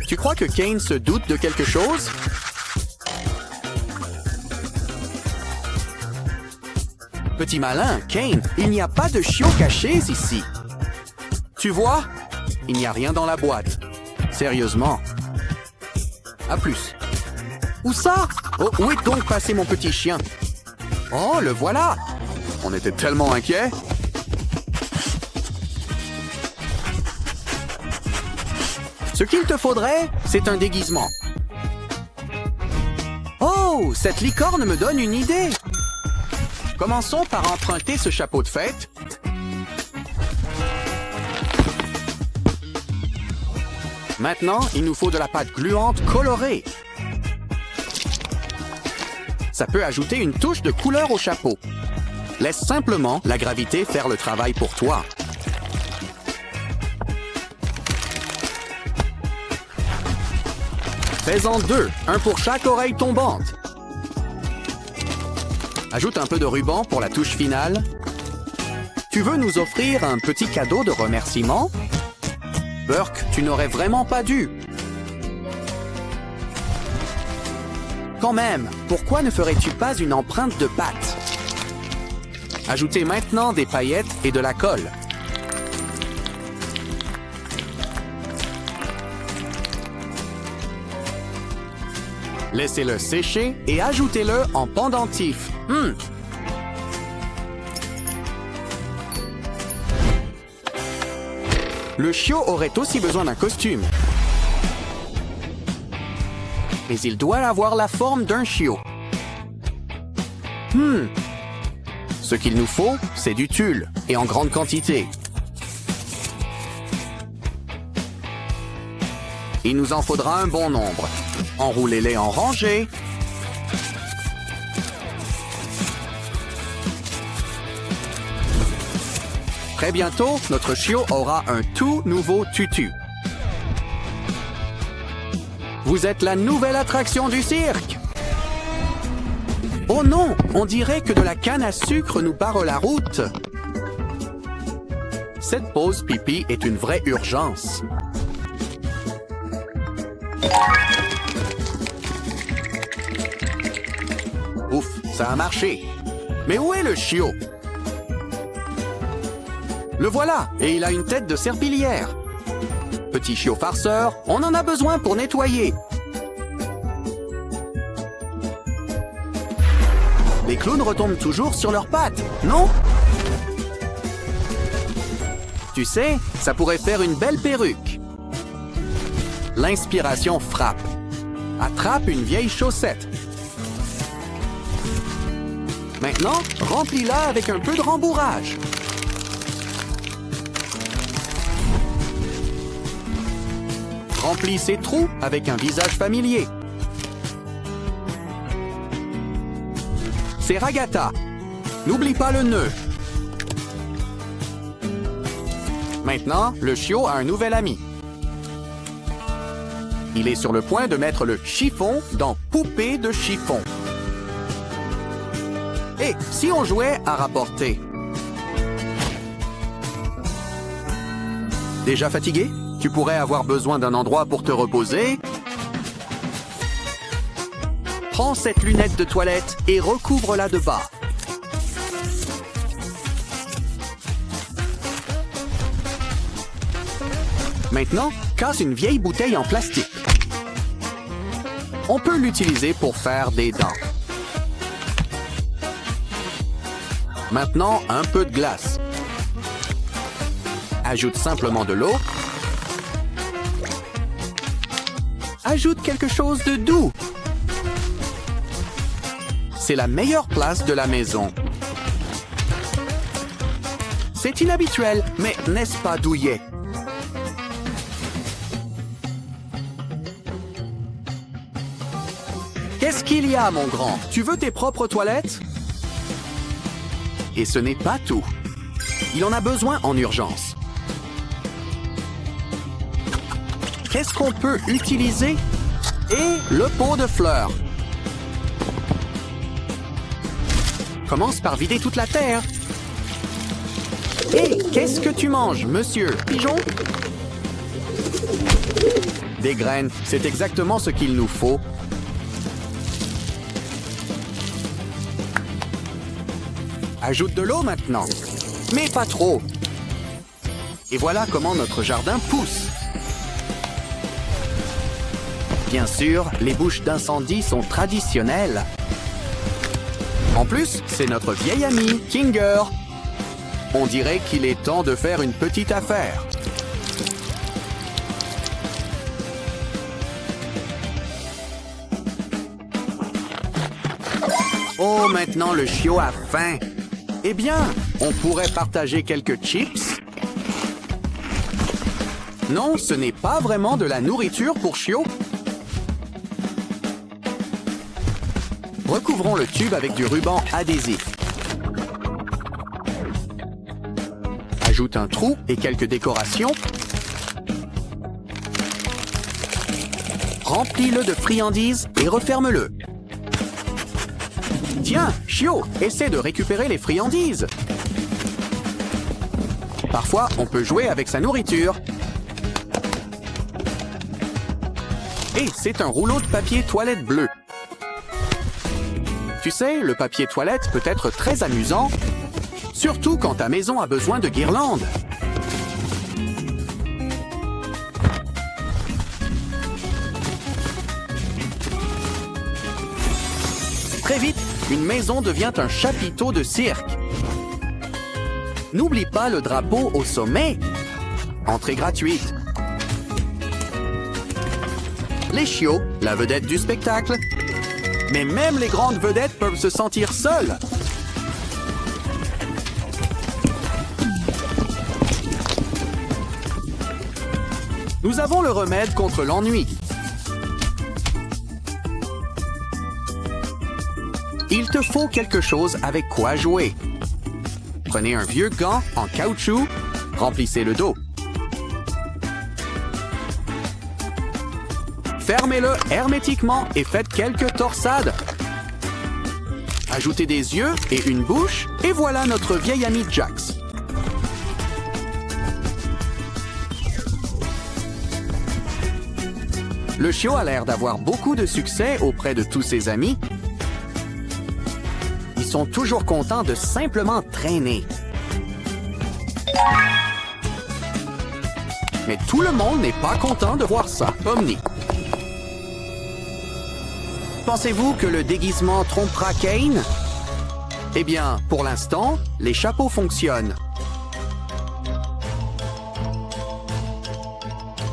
Tu crois que Kane se doute de quelque chose? Petit malin, Kane, il n'y a pas de chiots cachés ici. Tu vois? Il n'y a rien dans la boîte. Sérieusement. À plus. Où ça? Oh, où est donc passé mon petit chien? Oh, le voilà! On était tellement inquiets. Ce qu'il te faudrait, c'est un déguisement. Oh, cette licorne me donne une idée. Commençons par emprunter ce chapeau de fête. Maintenant, il nous faut de la pâte gluante colorée. Ça peut ajouter une touche de couleur au chapeau. Laisse simplement la gravité faire le travail pour toi. Fais-en deux, un pour chaque oreille tombante. Ajoute un peu de ruban pour la touche finale. Tu veux nous offrir un petit cadeau de remerciement? Burk, tu n'aurais vraiment pas dû. Quand même, pourquoi ne ferais-tu pas une empreinte de pâte? Ajoutez maintenant des paillettes et de la colle. Laissez-le sécher et ajoutez-le en pendentif. Le chiot aurait aussi besoin d'un costume. Mais il doit avoir la forme d'un chiot. Ce qu'il nous faut, c'est du tulle, et en grande quantité. Il nous en faudra un bon nombre. Enroulez-les en rangées. Très bientôt, notre chiot aura un tout nouveau tutu. Vous êtes la nouvelle attraction du cirque. Oh non, on dirait que de la canne à sucre nous barre la route. Cette pause pipi est une vraie urgence. Ouf, ça a marché. Mais où est le chiot? Le voilà, et il a une tête de serpillière. Petit chiot farceur, on en a besoin pour nettoyer. Les clowns retombent toujours sur leurs pattes, non? Tu sais, ça pourrait faire une belle perruque. L'inspiration frappe. Attrape une vieille chaussette. Maintenant, remplis-la avec un peu de rembourrage. Remplis ces trous avec un visage familier. C'est Ragata. N'oublie pas le nœud. Maintenant, le chiot a un nouvel ami. Il est sur le point de mettre le chiffon dans Poupée de chiffon. Et si on jouait à rapporter? Déjà fatigué? Tu pourrais avoir besoin d'un endroit pour te reposer. Prends cette lunette de toilette et recouvre-la de bas. Maintenant, casse une vieille bouteille en plastique. On peut l'utiliser pour faire des dents. Maintenant, un peu de glace. Ajoute simplement de l'eau. Ajoute quelque chose de doux. C'est la meilleure place de la maison. C'est inhabituel, mais n'est-ce pas douillet? Qu'est-ce qu'il y a, mon grand? Tu veux tes propres toilettes? Et ce n'est pas tout. Il en a besoin en urgence. Qu'est-ce qu'on peut utiliser? Et le pot de fleurs. Commence par vider toute la terre. Et qu'est-ce que tu manges, monsieur Pigeon? Des graines, c'est exactement ce qu'il nous faut. Ajoute de l'eau maintenant, mais pas trop. Et voilà comment notre jardin pousse. Bien sûr, les bouches d'incendie sont traditionnelles. En plus, c'est notre vieil ami, Kinger. On dirait qu'il est temps de faire une petite affaire. Oh, maintenant le chiot a faim. Eh bien, on pourrait partager quelques chips. Non, ce n'est pas vraiment de la nourriture pour chiot. Recouvrons le tube avec du ruban adhésif. Ajoute un trou et quelques décorations. Remplis-le de friandises et referme-le. Tiens, chiot, essaie de récupérer les friandises. Parfois, on peut jouer avec sa nourriture. Et c'est un rouleau de papier toilette bleu. Tu sais, le papier toilette peut être très amusant, surtout quand ta maison a besoin de guirlandes. Très vite, une maison devient un chapiteau de cirque. N'oublie pas le drapeau au sommet. Entrée gratuite. Les chiots, la vedette du spectacle. Mais même les grandes vedettes peuvent se sentir seules. Nous avons le remède contre l'ennui. Il te faut quelque chose avec quoi jouer. Prenez un vieux gant en caoutchouc, remplissez le dos. Fermez-le hermétiquement et faites quelques torsades. Ajoutez des yeux et une bouche, et voilà notre vieil ami Jax. Le chiot a l'air d'avoir beaucoup de succès auprès de tous ses amis. Ils sont toujours contents de simplement traîner. Mais tout le monde n'est pas content de voir ça. Omni. Pensez-vous que le déguisement trompera Kane? Eh bien, pour l'instant, les chapeaux fonctionnent.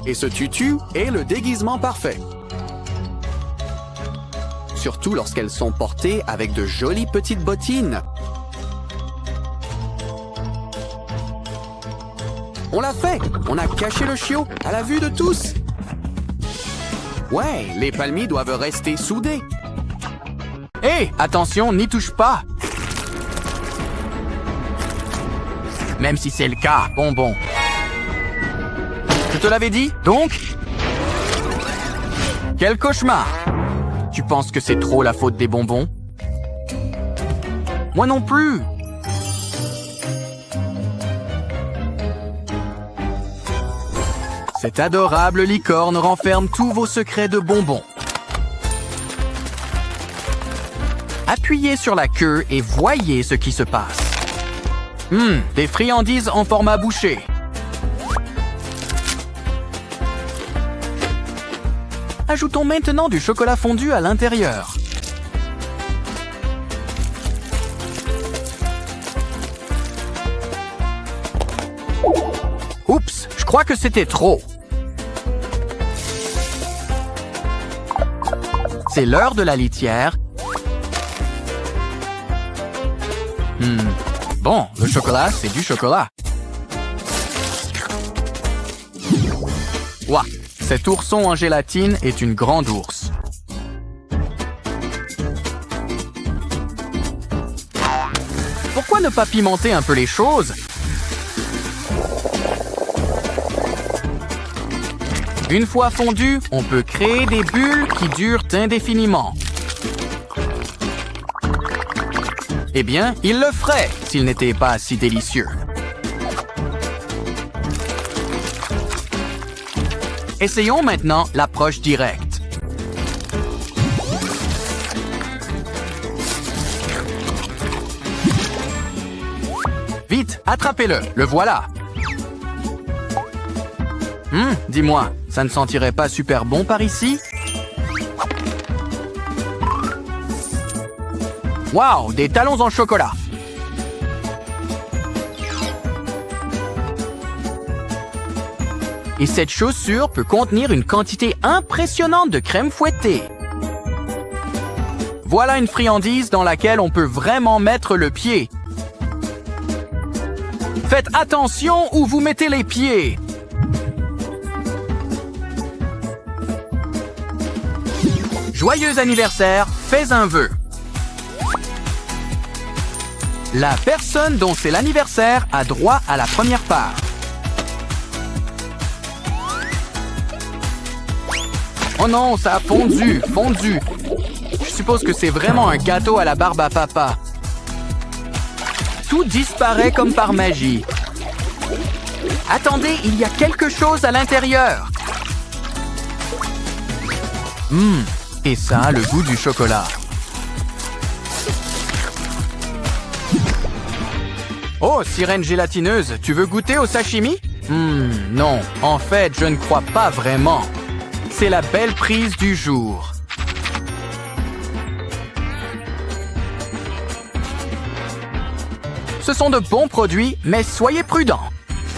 Et ce tutu est le déguisement parfait. Surtout lorsqu'elles sont portées avec de jolies petites bottines. On l'a fait! On a caché le chiot à la vue de tous! Ouais, les palmiers doivent rester soudés. Hé, attention, n'y touche pas! Même si c'est le cas, bonbon. Je te l'avais dit, donc? Quel cauchemar! Tu penses que c'est trop la faute des bonbons? Moi non plus! Cette adorable licorne renferme tous vos secrets de bonbons. Appuyez sur la queue et voyez ce qui se passe. Des friandises en format bouché. Ajoutons maintenant du chocolat fondu à l'intérieur. Oups, je crois que c'était trop. C'est l'heure de la litière. Bon, le chocolat, c'est du chocolat. Ouah, cet ourson en gélatine est une grande ours. Pourquoi ne pas pimenter un peu les choses? Une fois fondu, on peut créer des bulles qui durent indéfiniment. Eh bien, il le ferait s'il n'était pas si délicieux. Essayons maintenant l'approche directe. Vite, attrapez-le, le voilà. Dis-moi, ça ne sentirait pas super bon par ici? Wow, des talons en chocolat. Et cette chaussure peut contenir une quantité impressionnante de crème fouettée. Voilà une friandise dans laquelle on peut vraiment mettre le pied. Faites attention où vous mettez les pieds. Joyeux anniversaire, fais un vœu. La personne dont c'est l'anniversaire a droit à la première part. Oh non, ça a fondu. Je suppose que c'est vraiment un gâteau à la barbe à papa. Tout disparaît comme par magie. Attendez, il y a quelque chose à l'intérieur. Et ça a le goût du chocolat. Oh, sirène gélatineuse, tu veux goûter au sashimi? Non, en fait, je ne crois pas vraiment. C'est la belle prise du jour. Ce sont de bons produits, mais soyez prudents.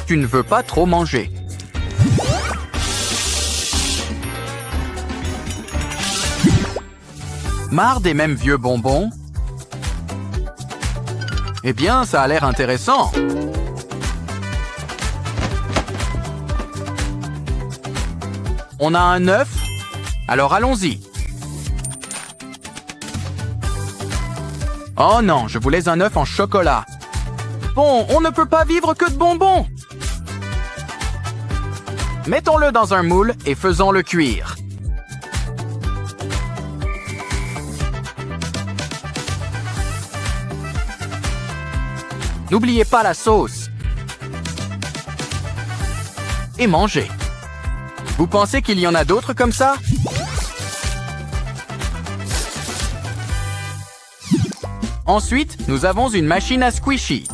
Tu ne veux pas trop manger. Marre des mêmes vieux bonbons? Eh bien, ça a l'air intéressant. On a un œuf? Alors allons-y. Oh non, je voulais un œuf en chocolat. Bon, on ne peut pas vivre que de bonbons. Mettons-le dans un moule et faisons-le cuire. N'oubliez pas la sauce. Et mangez. Vous pensez qu'il y en a d'autres comme ça? Ensuite, nous avons une machine à squishy.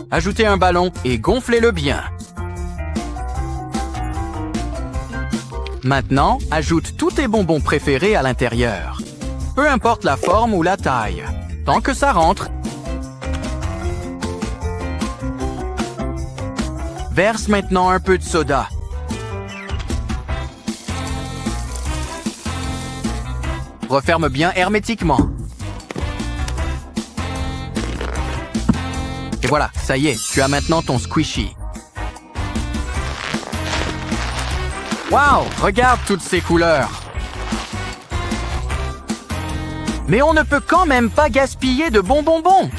Ajoutez un ballon et gonflez-le bien. Maintenant, ajoute tous tes bonbons préférés à l'intérieur. Peu importe la forme ou la taille. Tant que ça rentre. Verse maintenant un peu de soda. Referme bien hermétiquement. Et voilà, ça y est, tu as maintenant ton squishy. Wow, regarde toutes ces couleurs. Mais on ne peut quand même pas gaspiller de bons bonbons.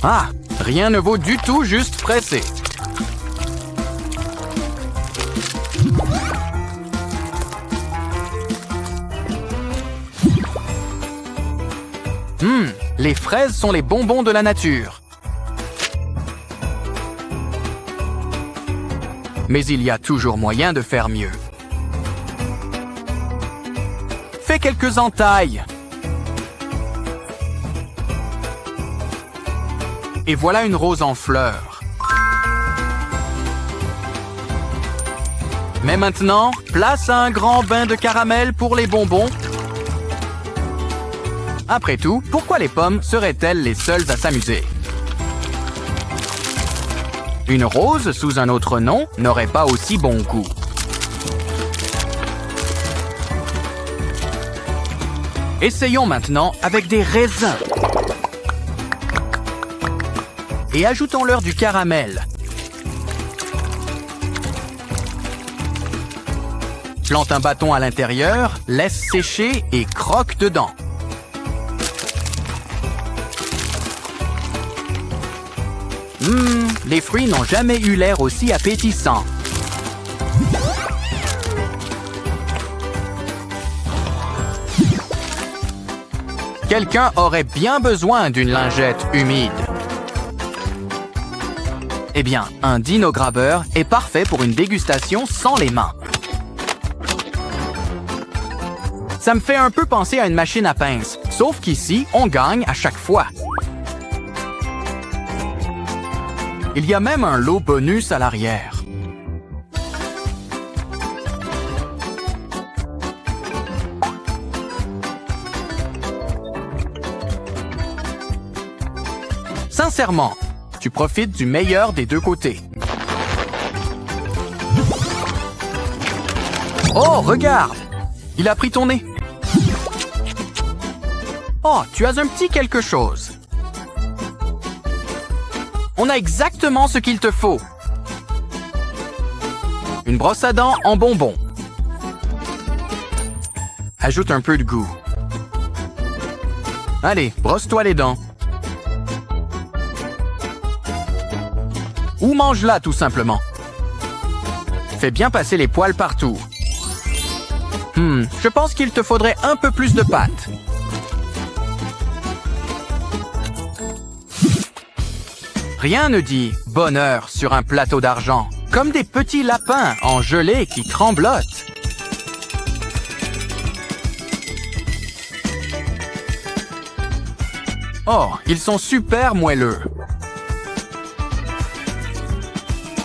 Ah, Rien ne vaut du tout juste pressé. Les fraises sont les bonbons de la nature. Mais il y a toujours moyen de faire mieux. Fais quelques entailles. Et voilà une rose en fleurs. Mais maintenant, place à un grand bain de caramel pour les bonbons. Après tout, pourquoi les pommes seraient-elles les seules à s'amuser? Une rose sous un autre nom n'aurait pas aussi bon goût. Essayons maintenant avec des raisins. Et ajoutons-leur du caramel. Plante un bâton à l'intérieur, laisse sécher et croque dedans. Les fruits n'ont jamais eu l'air aussi appétissants. Quelqu'un aurait bien besoin d'une lingette humide. Eh bien, un dino-grabbeur est parfait pour une dégustation sans les mains. Ça me fait un peu penser à une machine à pince, sauf qu'ici, on gagne à chaque fois. Il y a même un lot bonus à l'arrière. Sincèrement, tu profites du meilleur des deux côtés. Oh, regarde! Il a pris ton nez. Oh, tu as un petit quelque chose. On a exactement ce qu'il te faut. Une brosse à dents en bonbons. Ajoute un peu de goût. Allez, brosse-toi les dents. Ou mange-la tout simplement. Fais bien passer les poils partout. Je pense qu'il te faudrait un peu plus de pâte. Rien ne dit bonheur sur un plateau d'argent, comme des petits lapins en gelée qui tremblotent. Oh, ils sont super moelleux.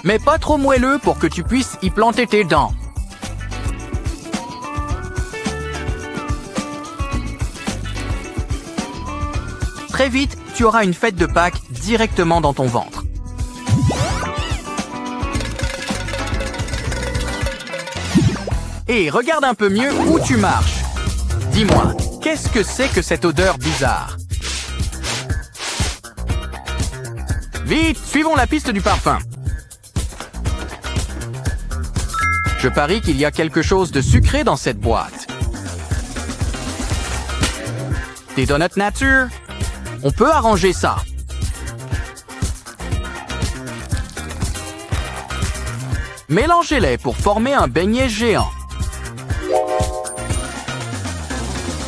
Mais pas trop moelleux pour que tu puisses y planter tes dents. Très vite, tu auras une fête de Pâques directement dans ton ventre. Et regarde un peu mieux où tu marches. Dis-moi, qu'est-ce que c'est que cette odeur bizarre? Vite, suivons la piste du parfum. Je parie qu'il y a quelque chose de sucré dans cette boîte. Des donuts nature? On peut arranger ça. Mélangez-les pour former un beignet géant.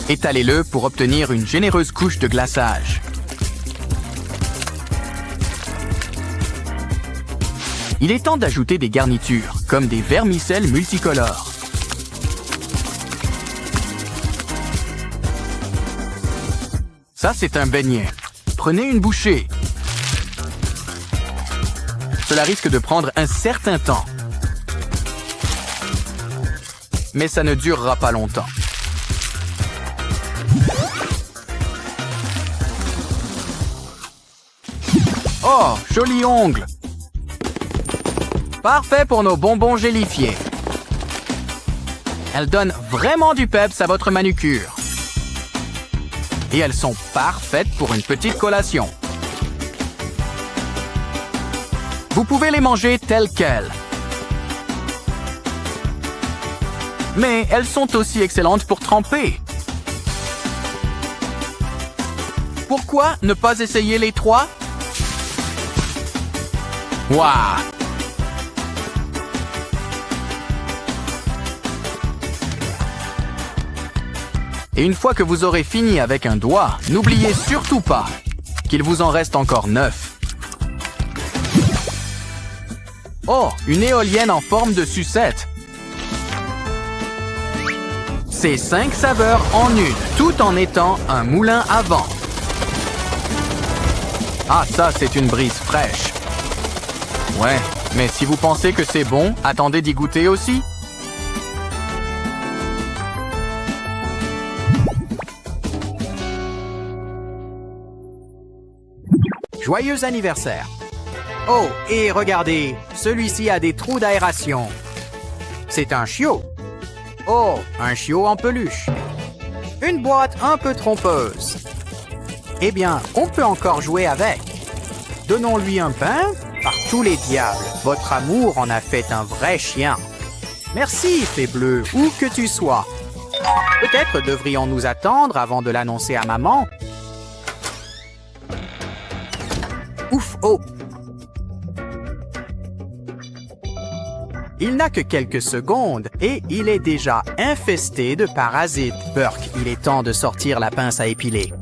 Étalez-le pour obtenir une généreuse couche de glaçage. Il est temps d'ajouter des garnitures, comme des vermicelles multicolores. Ça, c'est un beignet. Prenez une bouchée. Cela risque de prendre un certain temps. Mais ça ne durera pas longtemps. Oh, joli ongle! Parfait pour nos bonbons gélifiés. Elles donnent vraiment du peps à votre manucure. Et elles sont parfaites pour une petite collation. Vous pouvez les manger telles quelles. Mais elles sont aussi excellentes pour tremper. Pourquoi ne pas essayer les trois? Waouh! Et une fois que vous aurez fini avec un doigt, n'oubliez surtout pas qu'il vous en reste encore 9. Oh, une éolienne en forme de sucette. C'est 5 saveurs en une, tout en étant un moulin à vent. Ah, ça, c'est une brise fraîche. Ouais, mais si vous pensez que c'est bon, attendez d'y goûter aussi. Joyeux anniversaire! Oh, et regardez, celui-ci a des trous d'aération. C'est un chiot. Oh, un chiot en peluche. Une boîte un peu trompeuse. Eh bien, on peut encore jouer avec. Donnons-lui un pain. Par tous les diables, votre amour en a fait un vrai chien. Merci, fée bleue, où que tu sois. Peut-être devrions-nous attendre avant de l'annoncer à maman. Ouf, oh! Il n'a que quelques secondes et il est déjà infesté de parasites. Burke, il est temps de sortir la pince à épiler.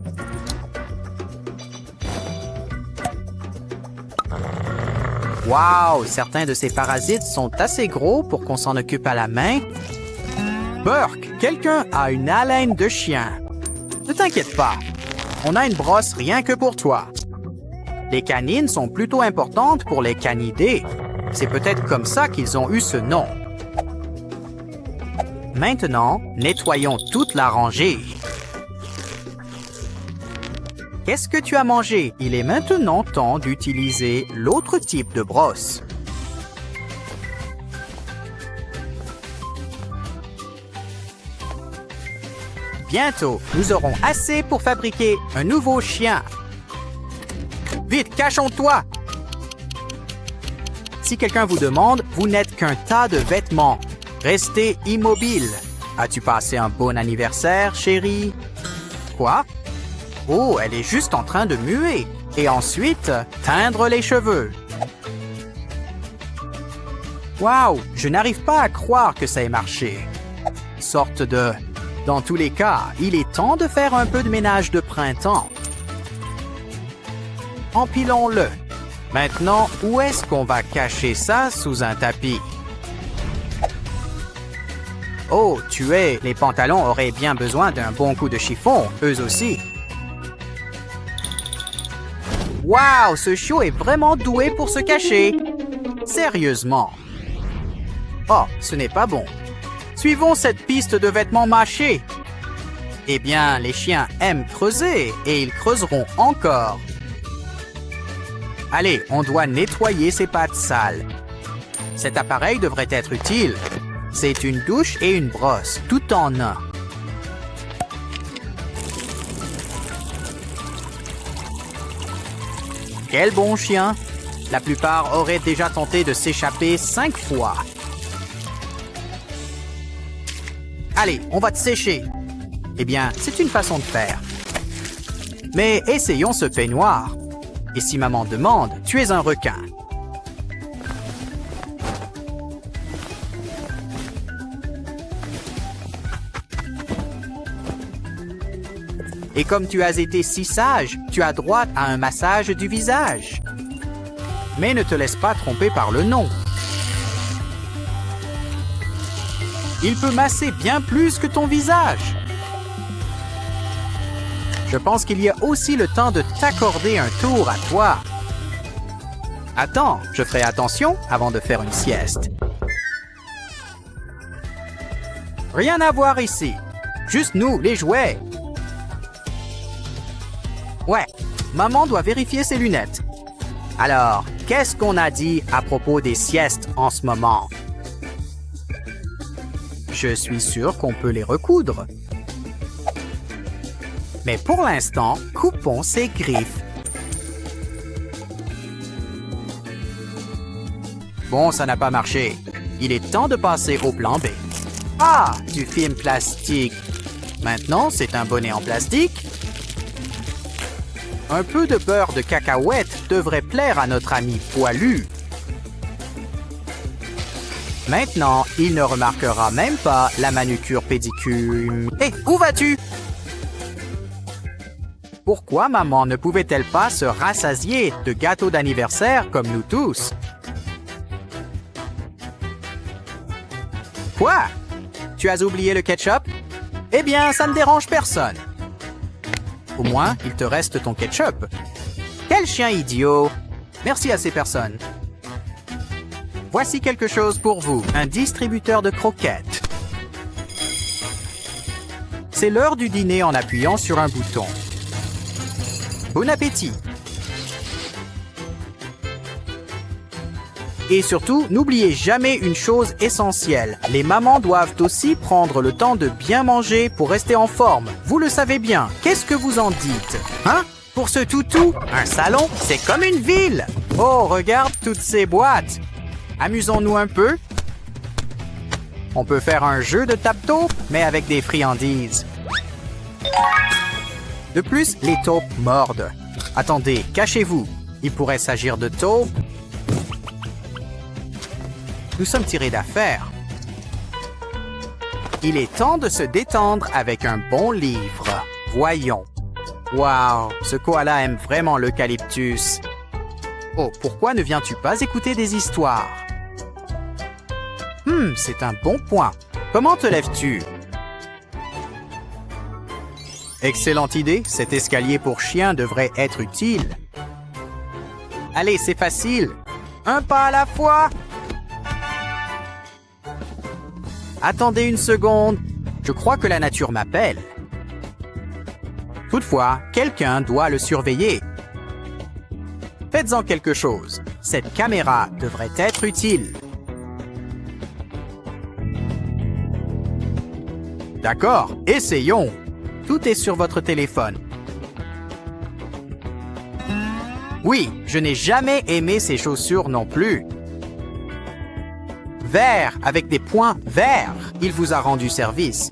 Wow, certains de ces parasites sont assez gros pour qu'on s'en occupe à la main. Burke, quelqu'un a une haleine de chien. Ne t'inquiète pas, on a une brosse rien que pour toi. Les canines sont plutôt importantes pour les canidés. C'est peut-être comme ça qu'ils ont eu ce nom. Maintenant, nettoyons toute la rangée. Qu'est-ce que tu as mangé? Il est maintenant temps d'utiliser l'autre type de brosse. Bientôt, nous aurons assez pour fabriquer un nouveau chien. Vite, cachons-toi! Si quelqu'un vous demande, vous n'êtes qu'un tas de vêtements. Restez immobile. As-tu passé un bon anniversaire, chérie? Quoi? Oh, elle est juste en train de muer. Et ensuite, teindre les cheveux. Waouh, je n'arrive pas à croire que ça ait marché. Sorte de... Dans tous les cas, il est temps de faire un peu de ménage de printemps. Empilons-le. Maintenant, où est-ce qu'on va cacher ça sous un tapis? Oh, les pantalons auraient bien besoin d'un bon coup de chiffon, eux aussi. Waouh, ce chiot est vraiment doué pour se cacher. Sérieusement. Oh, ce n'est pas bon. Suivons cette piste de vêtements mâchés. Eh bien, les chiens aiment creuser et ils creuseront encore. Allez, on doit nettoyer ces pattes sales. Cet appareil devrait être utile. C'est une douche et une brosse, tout en un. Quel bon chien! La plupart auraient déjà tenté de s'échapper 5 fois. Allez, on va te sécher. Eh bien, c'est une façon de faire. Mais essayons ce peignoir. Et si maman demande, tu es un requin. Et comme tu as été si sage, tu as droit à un massage du visage. Mais ne te laisse pas tromper par le nom. Il peut masser bien plus que ton visage. Je pense qu'il y a aussi le temps de t'accorder un tour à toi. Attends, je ferai attention avant de faire une sieste. Rien à voir ici. Juste nous, les jouets. Ouais, maman doit vérifier ses lunettes. Alors, qu'est-ce qu'on a dit à propos des siestes en ce moment? Je suis sûr qu'on peut les recoudre. Mais pour l'instant, coupons ses griffes. Bon, ça n'a pas marché. Il est temps de passer au plan B. Ah, du film plastique. Maintenant, c'est un bonnet en plastique. Un peu de beurre de cacahuète devrait plaire à notre ami poilu. Maintenant, il ne remarquera même pas la manucure pédicure. Hé, où vas-tu? Pourquoi maman ne pouvait-elle pas se rassasier de gâteaux d'anniversaire comme nous tous? Quoi? Tu as oublié le ketchup? Eh bien, ça ne dérange personne. Au moins, il te reste ton ketchup. Quel chien idiot! Merci à ces personnes. Voici quelque chose pour vous, un distributeur de croquettes. C'est l'heure du dîner en appuyant sur un bouton. Bon appétit! Et surtout, n'oubliez jamais une chose essentielle. Les mamans doivent aussi prendre le temps de bien manger pour rester en forme. Vous le savez bien. Qu'est-ce que vous en dites? Hein? Pour ce toutou, un salon, c'est comme une ville. Oh, regarde toutes ces boîtes. Amusons-nous un peu. On peut faire un jeu de tape-taupe, mais avec des friandises. De plus, les taupes mordent. Attendez, cachez-vous. Il pourrait s'agir de taupes. Nous sommes tirés d'affaire. Il est temps de se détendre avec un bon livre. Voyons. Wow, ce koala aime vraiment l'eucalyptus. Oh, pourquoi ne viens-tu pas écouter des histoires? C'est un bon point. Comment te lèves-tu? Excellente idée, cet escalier pour chien devrait être utile. Allez, c'est facile. Un pas à la fois. Attendez une seconde. Je crois que la nature m'appelle. Toutefois, quelqu'un doit le surveiller. Faites-en quelque chose. Cette caméra devrait être utile. D'accord, essayons. Tout est sur votre téléphone. Oui, je n'ai jamais aimé ces chaussures non plus. Vert, avec des points verts. Il vous a rendu service.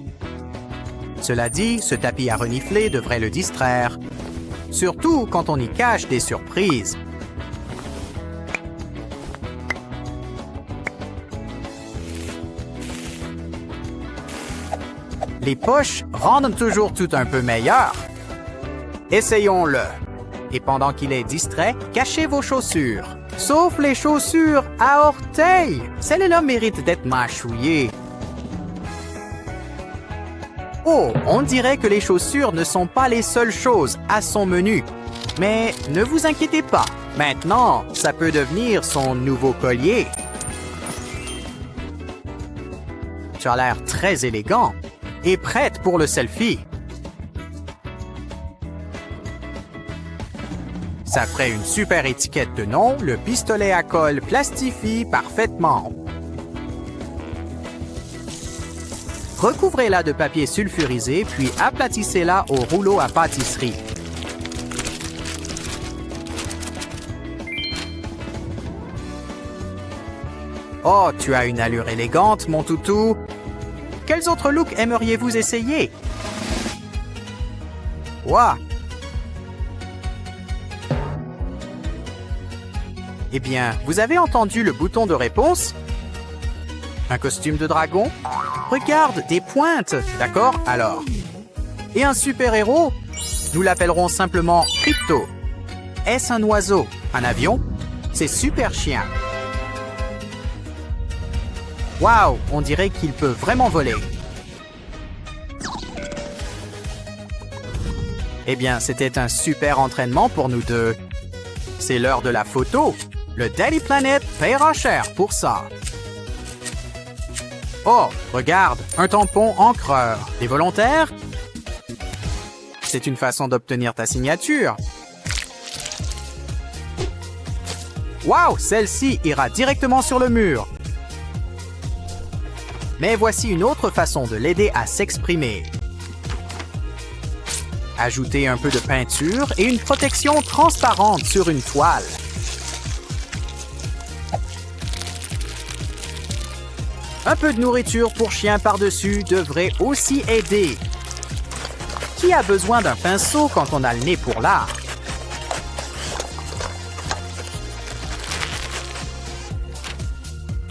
Cela dit, ce tapis à renifler devrait le distraire. Surtout quand on y cache des surprises. Les poches rendent toujours tout un peu meilleur. Essayons-le. Et pendant qu'il est distrait, cachez vos chaussures. Sauf les chaussures à orteils. Celles-là méritent d'être mâchouillées. Oh, on dirait que les chaussures ne sont pas les seules choses à son menu. Mais ne vous inquiétez pas. Maintenant, ça peut devenir son nouveau collier. Tu as l'air très élégant et prête pour le selfie. Ça ferait une super étiquette de nom, le pistolet à colle plastifie parfaitement. Recouvrez-la de papier sulfurisé, puis aplatissez-la au rouleau à pâtisserie. Oh, tu as une allure élégante, mon toutou. Quels autres looks aimeriez-vous essayer? Ouah! Eh bien, vous avez entendu le bouton de réponse? Un costume de dragon? Regarde, des pointes! D'accord, alors. Et un super-héros? Nous l'appellerons simplement Crypto. Est-ce un oiseau? Un avion? C'est super chien. Waouh, on dirait qu'il peut vraiment voler. Eh bien, c'était un super entraînement pour nous deux. C'est l'heure de la photo. Le Daily Planet paiera cher pour ça. Oh, regarde, un tampon encreur. T'es volontaire? C'est une façon d'obtenir ta signature. Waouh, celle-ci ira directement sur le mur. Mais voici une autre façon de l'aider à s'exprimer. Ajoutez un peu de peinture et une protection transparente sur une toile. Un peu de nourriture pour chien par-dessus devrait aussi aider. Qui a besoin d'un pinceau quand on a le nez pour l'art?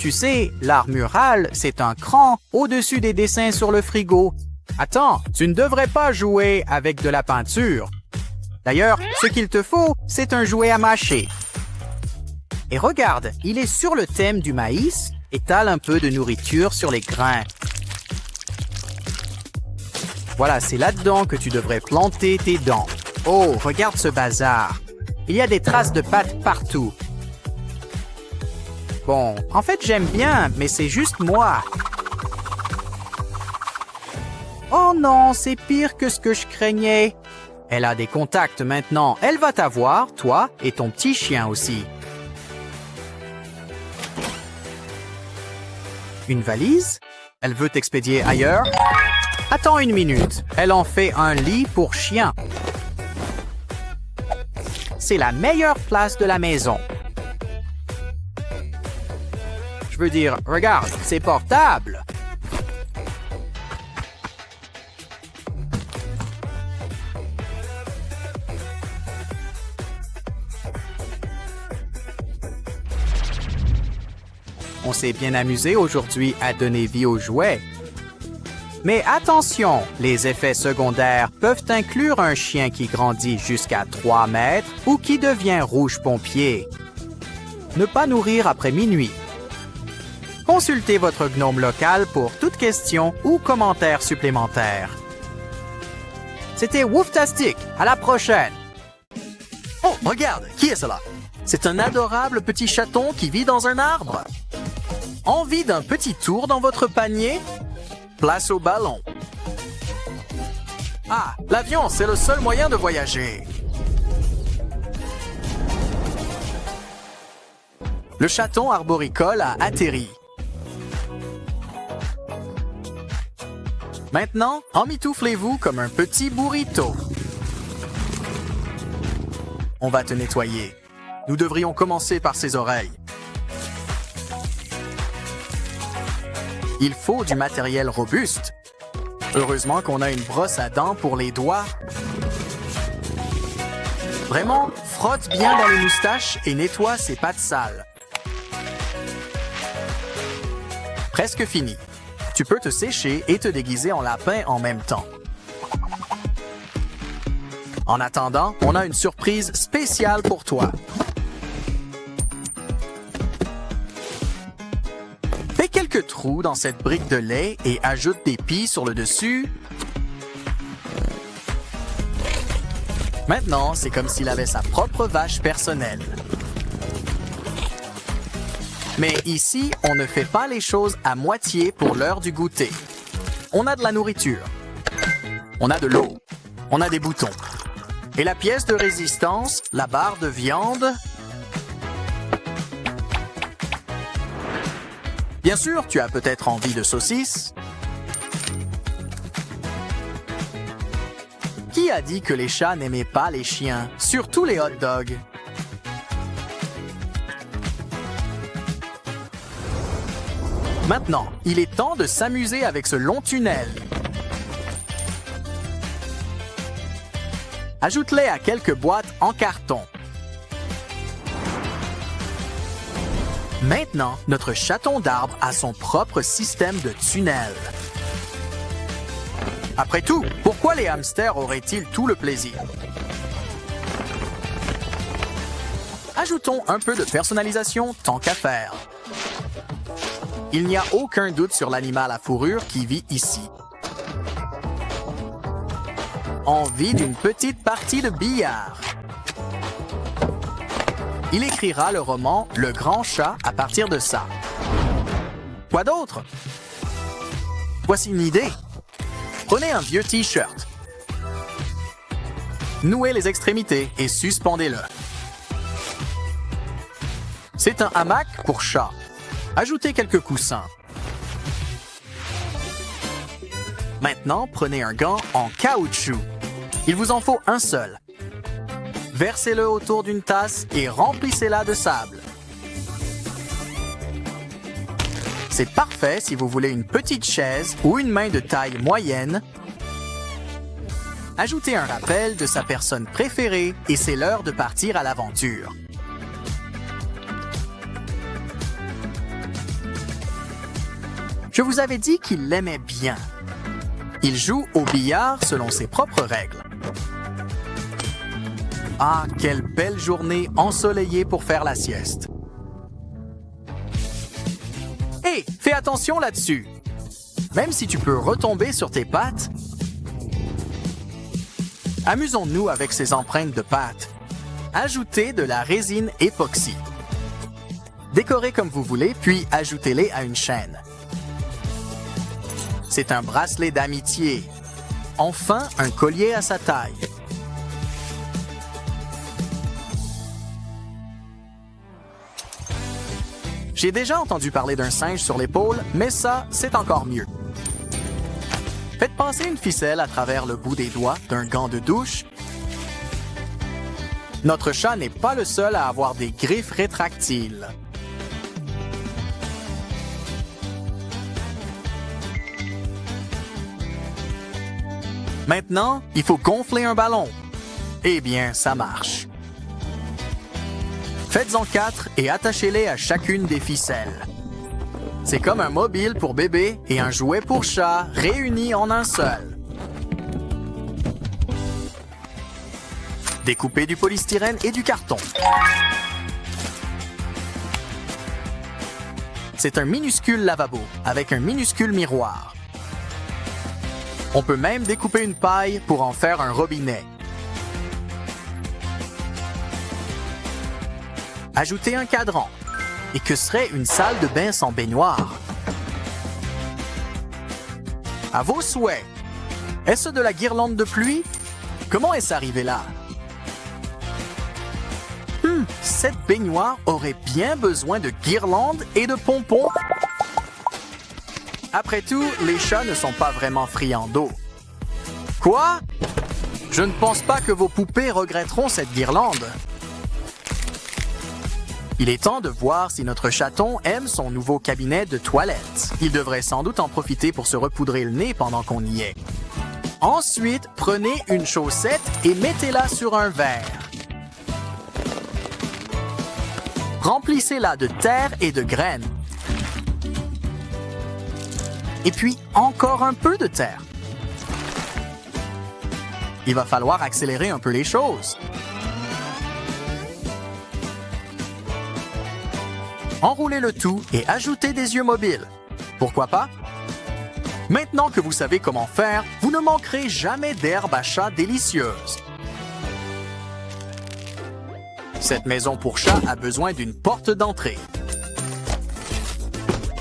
Tu sais, l'art mural, c'est un cran au-dessus des dessins sur le frigo. Attends, tu ne devrais pas jouer avec de la peinture. D'ailleurs, ce qu'il te faut, c'est un jouet à mâcher. Et regarde, il est sur le thème du maïs. Étale un peu de nourriture sur les grains. Voilà, c'est là-dedans que tu devrais planter tes dents. Oh, regarde ce bazar. Il y a des traces de pâtes partout. Bon, en fait, j'aime bien, mais c'est juste moi. Oh non, c'est pire que ce que je craignais. Elle a des contacts maintenant. Elle va t'avoir, toi et ton petit chien aussi. Une valise? Elle veut t'expédier ailleurs? Attends une minute. Elle en fait un lit pour chien. C'est la meilleure place de la maison. Je veux dire, regarde, c'est portable. On s'est bien amusé aujourd'hui à donner vie aux jouets. Mais attention, les effets secondaires peuvent inclure un chien qui grandit jusqu'à 3 mètres ou qui devient rouge pompier. Ne pas nourrir après minuit. Consultez votre gnome local pour toute question ou commentaire supplémentaire. C'était Wooftastic. À la prochaine! Oh, regarde! Qui est cela? C'est un adorable petit chaton qui vit dans un arbre. Envie d'un petit tour dans votre panier? Place au ballon. Ah, l'avion, c'est le seul moyen de voyager. Le chaton arboricole a atterri. Maintenant, emmitouflez-vous comme un petit burrito. On va te nettoyer. Nous devrions commencer par ses oreilles. Il faut du matériel robuste. Heureusement qu'on a une brosse à dents pour les doigts. Vraiment, frotte bien dans les moustaches et nettoie ses pattes sales. Presque fini. Tu peux te sécher et te déguiser en lapin en même temps. En attendant, on a une surprise spéciale pour toi. Fais quelques trous dans cette brique de lait et ajoute des pies sur le dessus. Maintenant, c'est comme s'il avait sa propre vache personnelle. Mais ici, on ne fait pas les choses à moitié pour l'heure du goûter. On a de la nourriture. On a de l'eau. On a des boutons. Et la pièce de résistance, la barre de viande. Bien sûr, tu as peut-être envie de saucisses. Qui a dit que les chats n'aimaient pas les chiens, surtout les hot dogs? Maintenant, il est temps de s'amuser avec ce long tunnel. Ajoute-les à quelques boîtes en carton. Maintenant, notre chaton d'arbre a son propre système de tunnel. Après tout, pourquoi les hamsters auraient-ils tout le plaisir? Ajoutons un peu de personnalisation tant qu'à faire. Il n'y a aucun doute sur l'animal à fourrure qui vit ici. Envie d'une petite partie de billard. Il écrira le roman « Le Grand Chat » à partir de ça. Quoi d'autre? Voici une idée. Prenez un vieux T-shirt. Nouez les extrémités et suspendez-le. C'est un hamac pour chat. Ajoutez quelques coussins. Maintenant, prenez un gant en caoutchouc. Il vous en faut un seul. Versez-le autour d'une tasse et remplissez-la de sable. C'est parfait si vous voulez une petite chaise ou une main de taille moyenne. Ajoutez un rappel de sa personne préférée et c'est l'heure de partir à l'aventure. Je vous avais dit qu'il l'aimait bien. Il joue au billard selon ses propres règles. Ah, quelle belle journée ensoleillée pour faire la sieste. Hé, fais attention là-dessus. Même si tu peux retomber sur tes pattes, amusons-nous avec ces empreintes de pattes. Ajoutez de la résine époxy. Décorez comme vous voulez, puis ajoutez-les à une chaîne. C'est un bracelet d'amitié. Enfin, un collier à sa taille. J'ai déjà entendu parler d'un singe sur l'épaule, mais ça, c'est encore mieux. Faites passer une ficelle à travers le bout des doigts d'un gant de douche. Notre chat n'est pas le seul à avoir des griffes rétractiles. Maintenant, il faut gonfler un ballon. Eh bien, ça marche. Faites-en 4 et attachez-les à chacune des ficelles. C'est comme un mobile pour bébé et un jouet pour chat réunis en un seul. Découpez du polystyrène et du carton. C'est un minuscule lavabo avec un minuscule miroir. On peut même découper une paille pour en faire un robinet. Ajoutez un cadran. Et que serait une salle de bain sans baignoire? À vos souhaits. Est-ce de la guirlande de pluie? Comment est-ce arrivé là? Cette baignoire aurait bien besoin de guirlandes et de pompons. Après tout, les chats ne sont pas vraiment friands d'eau. Quoi? Je ne pense pas que vos poupées regretteront cette guirlande. Il est temps de voir si notre chaton aime son nouveau cabinet de toilette. Il devrait sans doute en profiter pour se repoudrer le nez pendant qu'on y est. Ensuite, prenez une chaussette et mettez-la sur un verre. Remplissez-la de terre et de graines. Et puis, encore un peu de terre. Il va falloir accélérer un peu les choses. Enroulez le tout et ajoutez des yeux mobiles. Pourquoi pas? Maintenant que vous savez comment faire, vous ne manquerez jamais d'herbe à chat délicieuse. Cette maison pour chat a besoin d'une porte d'entrée.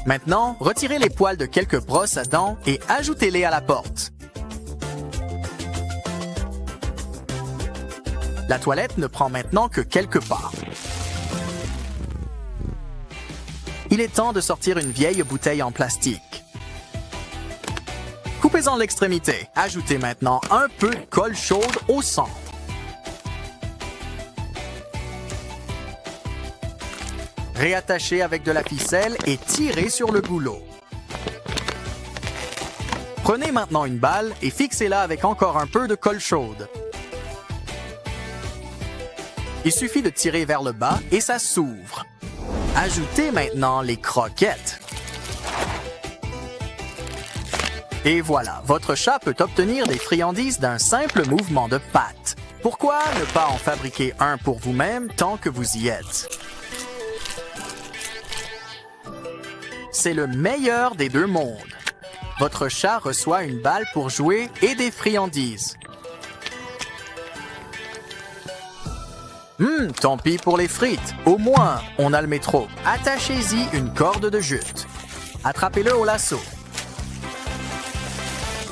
Maintenant, retirez les poils de quelques brosses à dents et ajoutez-les à la porte. La toilette ne prend maintenant que quelques pas. Il est temps de sortir une vieille bouteille en plastique. Coupez-en l'extrémité. Ajoutez maintenant un peu de colle chaude au centre. Réattachez avec de la ficelle et tirez sur le goulot. Prenez maintenant une balle et fixez-la avec encore un peu de colle chaude. Il suffit de tirer vers le bas et ça s'ouvre. Ajoutez maintenant les croquettes. Et voilà, votre chat peut obtenir des friandises d'un simple mouvement de patte. Pourquoi ne pas en fabriquer un pour vous-même tant que vous y êtes? C'est le meilleur des deux mondes. Votre chat reçoit une balle pour jouer et des friandises. Tant pis pour les frites. Au moins, on a le métro. Attachez-y une corde de jute. Attrapez-le au lasso.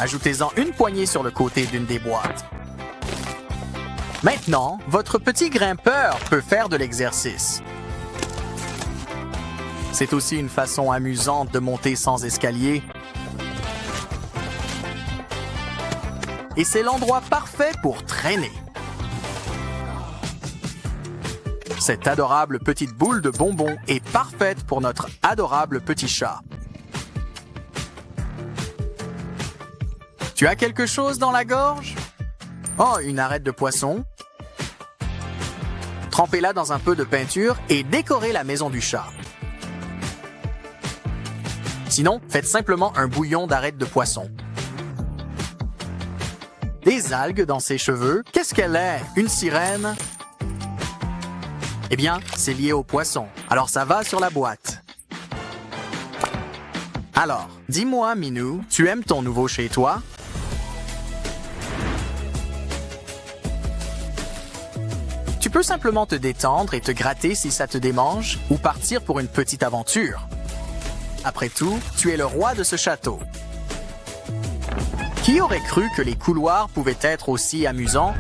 Ajoutez-en une poignée sur le côté d'une des boîtes. Maintenant, votre petit grimpeur peut faire de l'exercice. C'est aussi une façon amusante de monter sans escalier. Et c'est l'endroit parfait pour traîner. Cette adorable petite boule de bonbons est parfaite pour notre adorable petit chat. Tu as quelque chose dans la gorge? Oh, une arête de poisson. Trempez-la dans un peu de peinture et décorez la maison du chat. Sinon, faites simplement un bouillon d'arêtes de poisson. Des algues dans ses cheveux. Qu'est-ce qu'elle est? Une sirène? Eh bien, c'est lié au poisson. Alors ça va sur la boîte. Alors, dis-moi, Minou, tu aimes ton nouveau chez toi? Tu peux simplement te détendre et te gratter si ça te démange, ou partir pour une petite aventure. Après tout, tu es le roi de ce château. Qui aurait cru que les couloirs pouvaient être aussi amusants?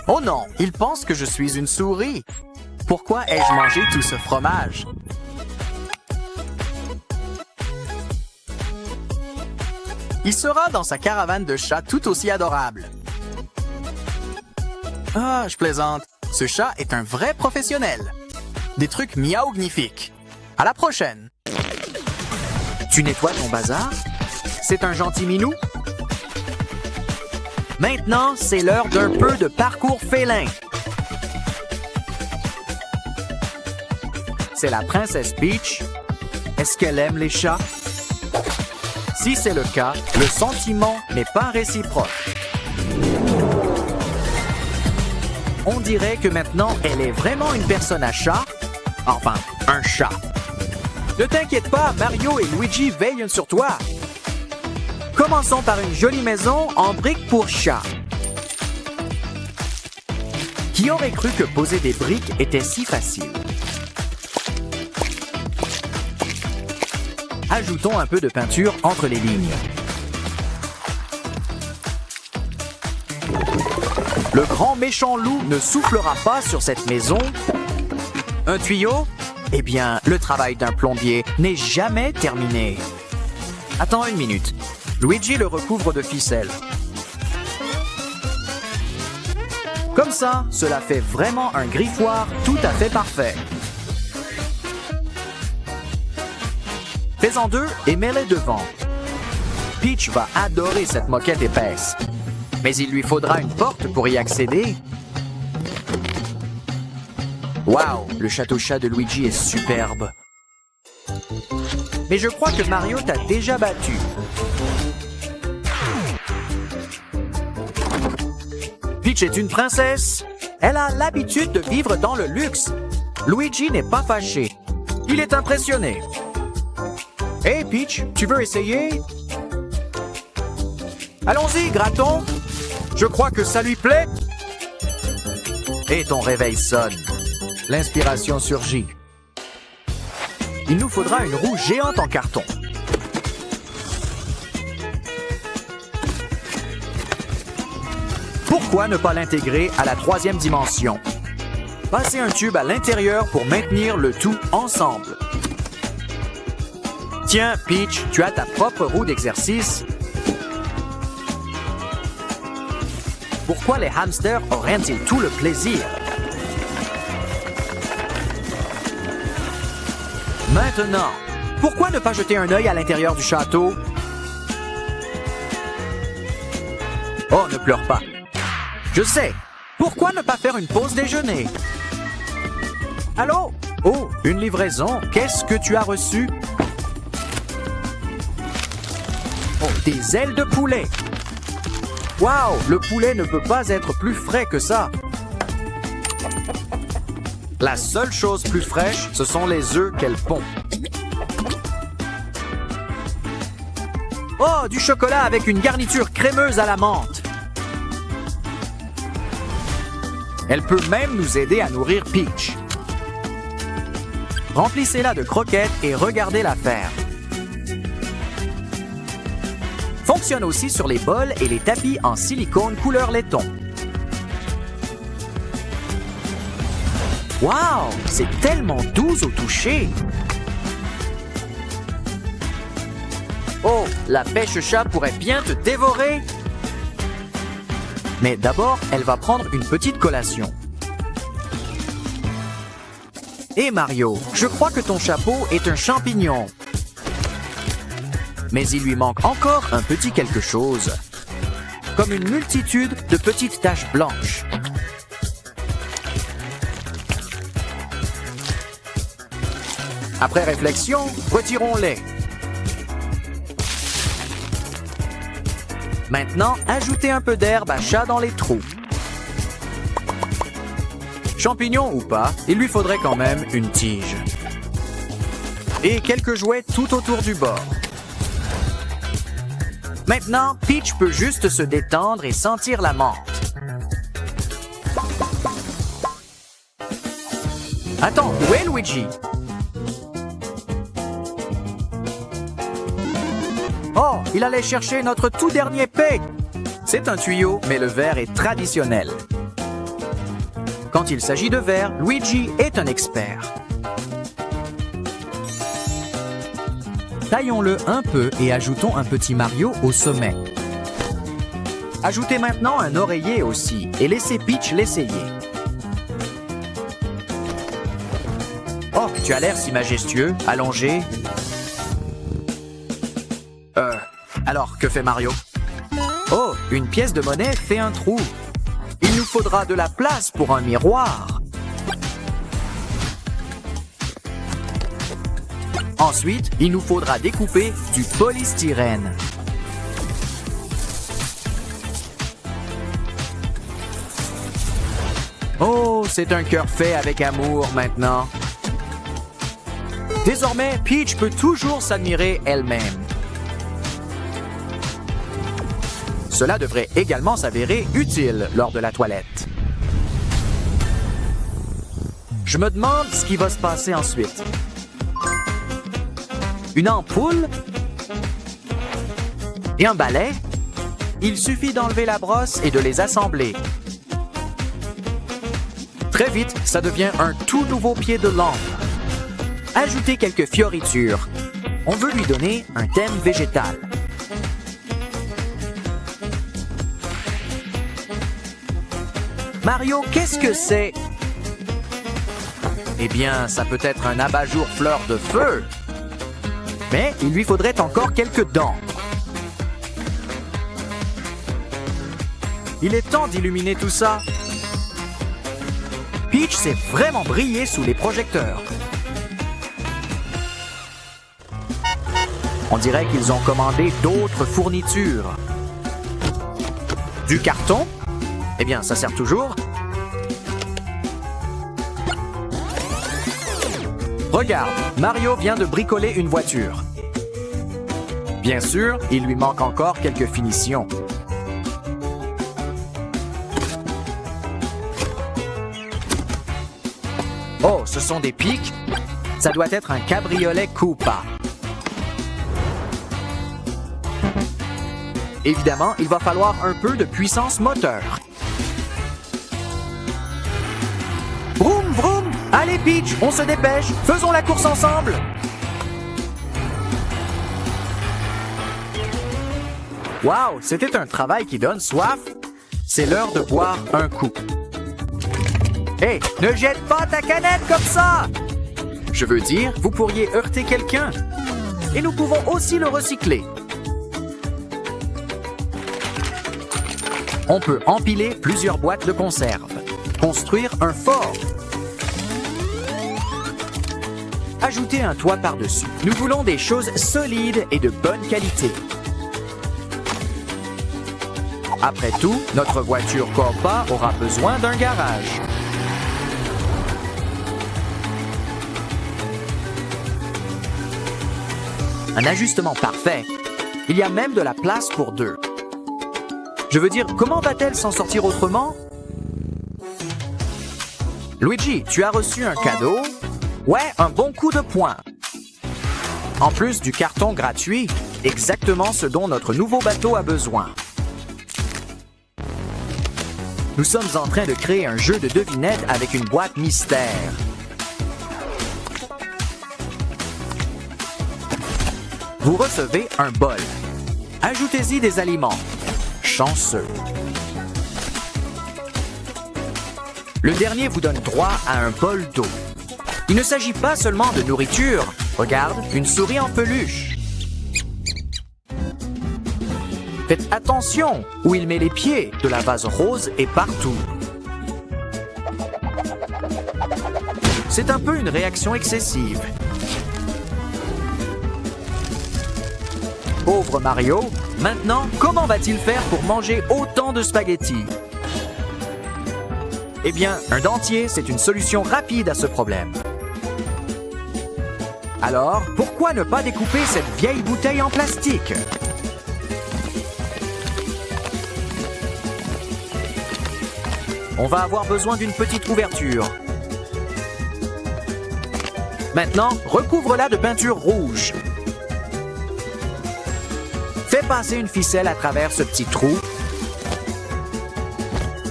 Oh non, il pense que je suis une souris. Pourquoi ai-je mangé tout ce fromage? Il sera dans sa caravane de chats tout aussi adorable. Ah, je plaisante. Ce chat est un vrai professionnel. Des trucs miaugnifiques. À la prochaine. Tu nettoies ton bazar? C'est un gentil minou? Maintenant, c'est l'heure d'un peu de parcours félin. C'est la princesse Peach. Est-ce qu'elle aime les chats? Si c'est le cas, le sentiment n'est pas réciproque. On dirait que maintenant, elle est vraiment une personne à chat. Enfin, un chat. Ne t'inquiète pas, Mario et Luigi veillent sur toi. Commençons par une jolie maison en briques pour chat. Qui aurait cru que poser des briques était si facile? Ajoutons un peu de peinture entre les lignes. Le grand méchant loup ne soufflera pas sur cette maison. Un tuyau? Eh bien, le travail d'un plombier n'est jamais terminé. Attends une minute. Luigi le recouvre de ficelle. Comme ça, cela fait vraiment un griffoir tout à fait parfait. Fais-en deux et mets-les devant. Peach va adorer cette moquette épaisse. Mais il lui faudra une porte pour y accéder. Waouh, le château chat de Luigi est superbe. Mais je crois que Mario t'a déjà battu. Peach est une princesse. Elle a l'habitude de vivre dans le luxe. Luigi n'est pas fâché. Il est impressionné. Hey Peach, tu veux essayer? Allons-y, grattons. Je crois que ça lui plaît. Et ton réveil sonne. L'inspiration surgit. Il nous faudra une roue géante en carton. Pourquoi ne pas l'intégrer à la 3e dimension? Passez un tube à l'intérieur pour maintenir le tout ensemble. Tiens, Peach, tu as ta propre roue d'exercice. Pourquoi les hamsters auraient-ils tout le plaisir? Maintenant, pourquoi ne pas jeter un œil à l'intérieur du château? Oh, ne pleure pas. Je sais. Pourquoi ne pas faire une pause déjeuner? Allô? Oh, une livraison. Qu'est-ce que tu as reçu? Oh, des ailes de poulet. Waouh, le poulet ne peut pas être plus frais que ça. La seule chose plus fraîche, ce sont les œufs qu'elle pond. Oh, du chocolat avec une garniture crémeuse à la menthe. Elle peut même nous aider à nourrir Peach. Remplissez-la de croquettes et regardez-la faire. Fonctionne aussi sur les bols et les tapis en silicone couleur laiton. Wow, c'est tellement doux au toucher. Oh, la pêche-chat pourrait bien te dévorer. Mais d'abord, elle va prendre une petite collation. Hé Mario, je crois que ton chapeau est un champignon. Mais il lui manque encore un petit quelque chose. Comme une multitude de petites taches blanches. Après réflexion, retirons-les. Maintenant, ajoutez un peu d'herbe à chat dans les trous. Champignon ou pas, il lui faudrait quand même une tige. Et quelques jouets tout autour du bord. Maintenant, Peach peut juste se détendre et sentir la menthe. Attends, où est Luigi? Oh, il allait chercher notre tout dernier P. C'est un tuyau, mais le verre est traditionnel. Quand il s'agit de verre, Luigi est un expert. Taillons-le un peu et ajoutons un petit Mario au sommet. Ajoutez maintenant un oreiller aussi et laissez Peach l'essayer. Oh, tu as l'air si majestueux, allongé. Alors, que fait Mario? Oh, une pièce de monnaie fait un trou. Il nous faudra de la place pour un miroir. Ensuite, il nous faudra découper du polystyrène. Oh, c'est un cœur fait avec amour maintenant. Désormais, Peach peut toujours s'admirer elle-même. Cela devrait également s'avérer utile lors de la toilette. Je me demande ce qui va se passer ensuite. Une ampoule? Et un balai? Il suffit d'enlever la brosse et de les assembler. Très vite, ça devient un tout nouveau pied de lampe. Ajoutez quelques fioritures. On veut lui donner un thème végétal. Mario, qu'est-ce que c'est? Eh bien, ça peut être un abat-jour fleur de feu. Mais il lui faudrait encore quelques dents. Il est temps d'illuminer tout ça. Peach s'est vraiment brillé sous les projecteurs. On dirait qu'ils ont commandé d'autres fournitures. Du carton? Eh bien, ça sert toujours. Regarde, Mario vient de bricoler une voiture. Bien sûr, il lui manque encore quelques finitions. Oh, ce sont des pics? Ça doit être un cabriolet Koopa. Évidemment, il va falloir un peu de puissance moteur. Vroom, vroom! Allez, Peach, on se dépêche! Faisons la course ensemble! Wow, c'était un travail qui donne soif. C'est l'heure de boire un coup. Hé, ne jette pas ta canette comme ça! Je veux dire, vous pourriez heurter quelqu'un. Et nous pouvons aussi le recycler. On peut empiler plusieurs boîtes de conserve. Construire un fort. Ajouter un toit par-dessus. Nous voulons des choses solides et de bonne qualité. Après tout, notre voiture Koopa aura besoin d'un garage. Un ajustement parfait. Il y a même de la place pour deux. Je veux dire, comment va-t-elle s'en sortir autrement? Luigi, tu as reçu un cadeau? Ouais, un bon coup de poing. En plus du carton gratuit, exactement ce dont notre nouveau bateau a besoin. Nous sommes en train de créer un jeu de devinettes avec une boîte mystère. Vous recevez un bol. Ajoutez-y des aliments. Chanceux. Le dernier vous donne droit à un bol d'eau. Il ne s'agit pas seulement de nourriture. Regarde, une souris en peluche. Faites attention où il met les pieds. De la vase rose est partout. C'est un peu une réaction excessive. pauvre Mario. Maintenant, comment va-t-il faire pour manger autant de spaghettis? Eh bien, un dentier, c'est une solution rapide à ce problème. Alors, pourquoi ne pas découper cette vieille bouteille en plastique? On va avoir besoin d'une petite ouverture. Maintenant, recouvre-la de peinture rouge. Fais passer une ficelle à travers ce petit trou.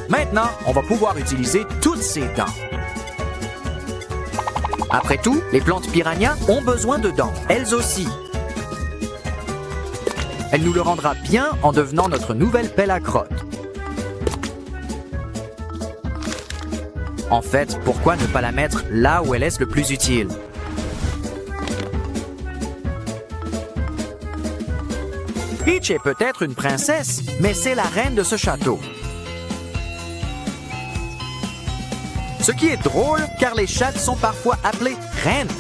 Maintenant, on va pouvoir utiliser toutes ces dents. Après tout, les plantes piranhas ont besoin de dents, elles aussi. Elle nous le rendra bien en devenant notre nouvelle pelle à crotte. En fait, pourquoi ne pas la mettre là où elle est le plus utile? Peach est peut-être une princesse, mais c'est la reine de ce château. Ce qui est drôle, car les chattes sont parfois appelées reines.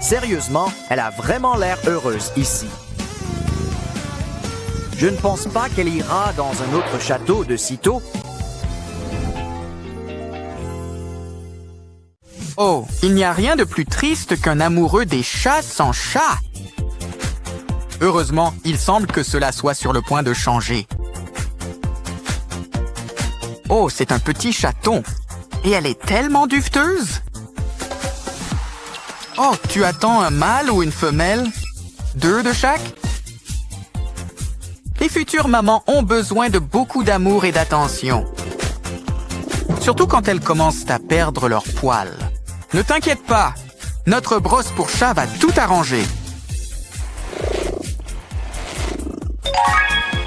Sérieusement, elle a vraiment l'air heureuse ici. Je ne pense pas qu'elle ira dans un autre château de sitôt. Oh, il n'y a rien de plus triste qu'un amoureux des chats sans chat. Heureusement, il semble que cela soit sur le point de changer. Oh, c'est un petit chaton. Et elle est tellement duveteuse. Oh, tu attends un mâle ou une femelle? 2 de chaque? Les futures mamans ont besoin de beaucoup d'amour et d'attention. Surtout quand elles commencent à perdre leurs poils. Ne t'inquiète pas, notre brosse pour chat va tout arranger.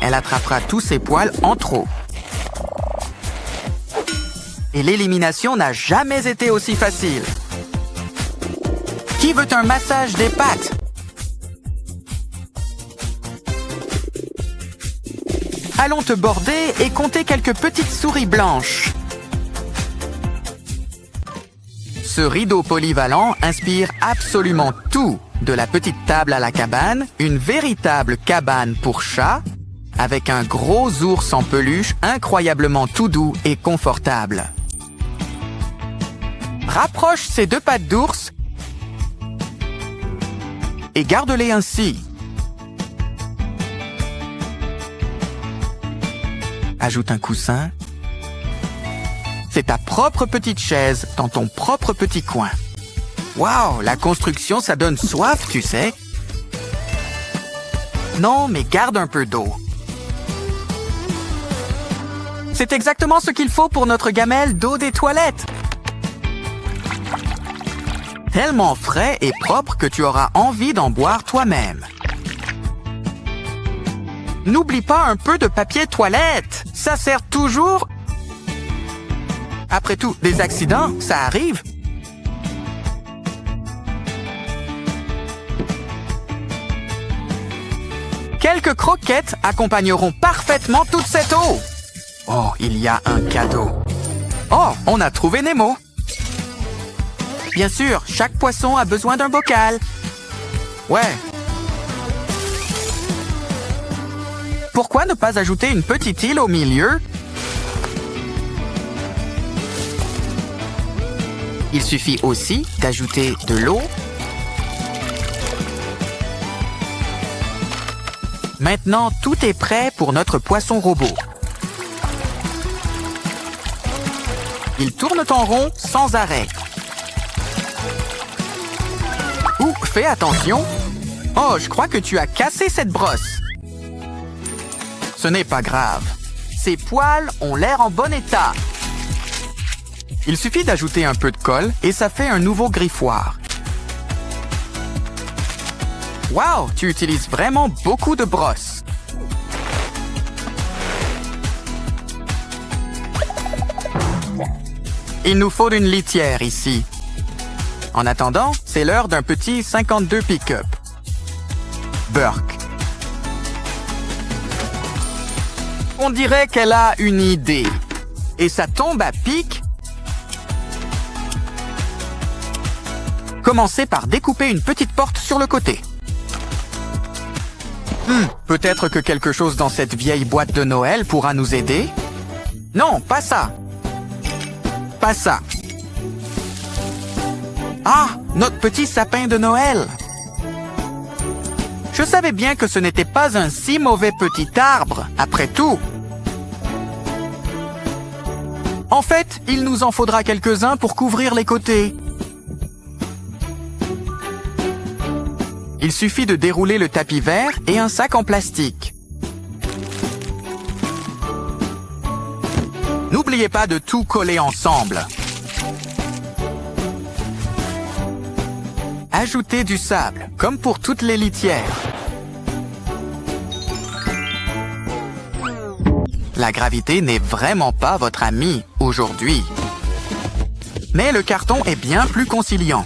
Elle attrapera tous ses poils en trop. Et l'élimination n'a jamais été aussi facile. Qui veut un massage des pattes? Allons te border et compter quelques petites souris blanches. Ce rideau polyvalent inspire absolument tout. De la petite table à la cabane, une véritable cabane pour chat, avec un gros ours en peluche incroyablement tout doux et confortable. Rapproche ces 2 pattes d'ours et garde-les ainsi. Ajoute un coussin. C'est ta propre petite chaise dans ton propre petit coin. Waouh, la construction, ça donne soif, tu sais. Non, mais garde un peu d'eau. C'est exactement ce qu'il faut pour notre gamelle d'eau des toilettes. Tellement frais et propre que tu auras envie d'en boire toi-même. N'oublie pas un peu de papier toilette. Ça sert toujours. Après tout, des accidents, ça arrive. Quelques croquettes accompagneront parfaitement toute cette eau. Oh, il y a un cadeau. Oh, on a trouvé Nemo. Bien sûr, chaque poisson a besoin d'un bocal. Ouais. Pourquoi ne pas ajouter une petite île au milieu? Il suffit aussi d'ajouter de l'eau. Maintenant, tout est prêt pour notre poisson robot. Il tourne en rond sans arrêt. Ouh, fais attention. Oh, je crois que tu as cassé cette brosse. Ce n'est pas grave. Ses poils ont l'air en bon état. Il suffit d'ajouter un peu de colle et ça fait un nouveau griffoir. Wow, tu utilises vraiment beaucoup de brosses. Il nous faut une litière ici. En attendant, c'est l'heure d'un petit 52 pick-up. Burke. On dirait qu'elle a une idée. Et ça tombe à pic. Commencez par découper une petite porte sur le côté. Peut-être que quelque chose dans cette vieille boîte de Noël pourra nous aider? Non, pas ça. Pas ça. Ah, notre petit sapin de Noël. Je savais bien que ce n'était pas un si mauvais petit arbre, après tout. En fait, il nous en faudra quelques-uns pour couvrir les côtés. Il suffit de dérouler le tapis vert et un sac en plastique. N'oubliez pas de tout coller ensemble. Ajoutez du sable, comme pour toutes les litières. La gravité n'est vraiment pas votre amie aujourd'hui. Mais le carton est bien plus conciliant.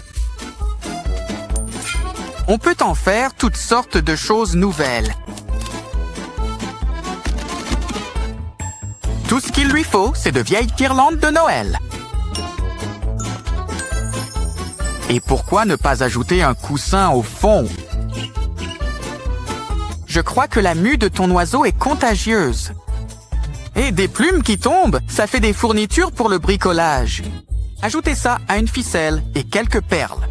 On peut en faire toutes sortes de choses nouvelles. Tout ce qu'il lui faut, c'est de vieilles guirlandes de Noël. Et pourquoi ne pas ajouter un coussin au fond? Je crois que la mue de ton oiseau est contagieuse. Et des plumes qui tombent, ça fait des fournitures pour le bricolage. Ajoutez ça à une ficelle et quelques perles.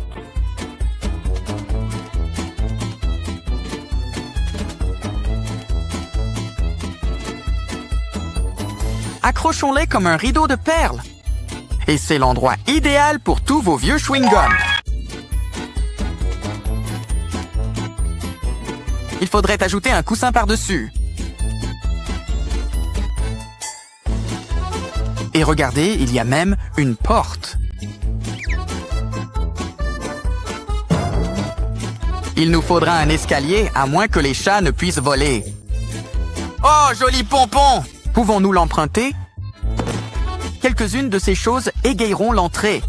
Accrochons-les comme un rideau de perles. Et c'est l'endroit idéal pour tous vos vieux chewing-gums. Il faudrait ajouter un coussin par-dessus. Et regardez, il y a même une porte. Il nous faudra un escalier, à moins que les chats ne puissent voler. Oh, joli pompon! Pouvons-nous l'emprunter? Quelques-unes de ces choses égayeront l'entrée.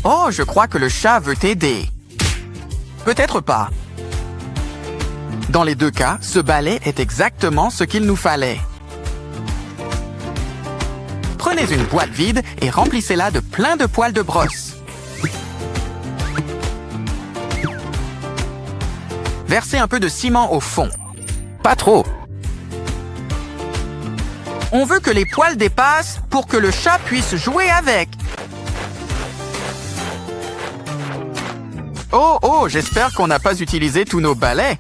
Oh, je crois que le chat veut t'aider. Peut-être pas. Dans les deux cas, ce balai est exactement ce qu'il nous fallait. Prenez une boîte vide et remplissez-la de plein de poils de brosse. Versez un peu de ciment au fond. Pas trop. On veut que les poils dépassent pour que le chat puisse jouer avec. Oh, j'espère qu'on n'a pas utilisé tous nos balais.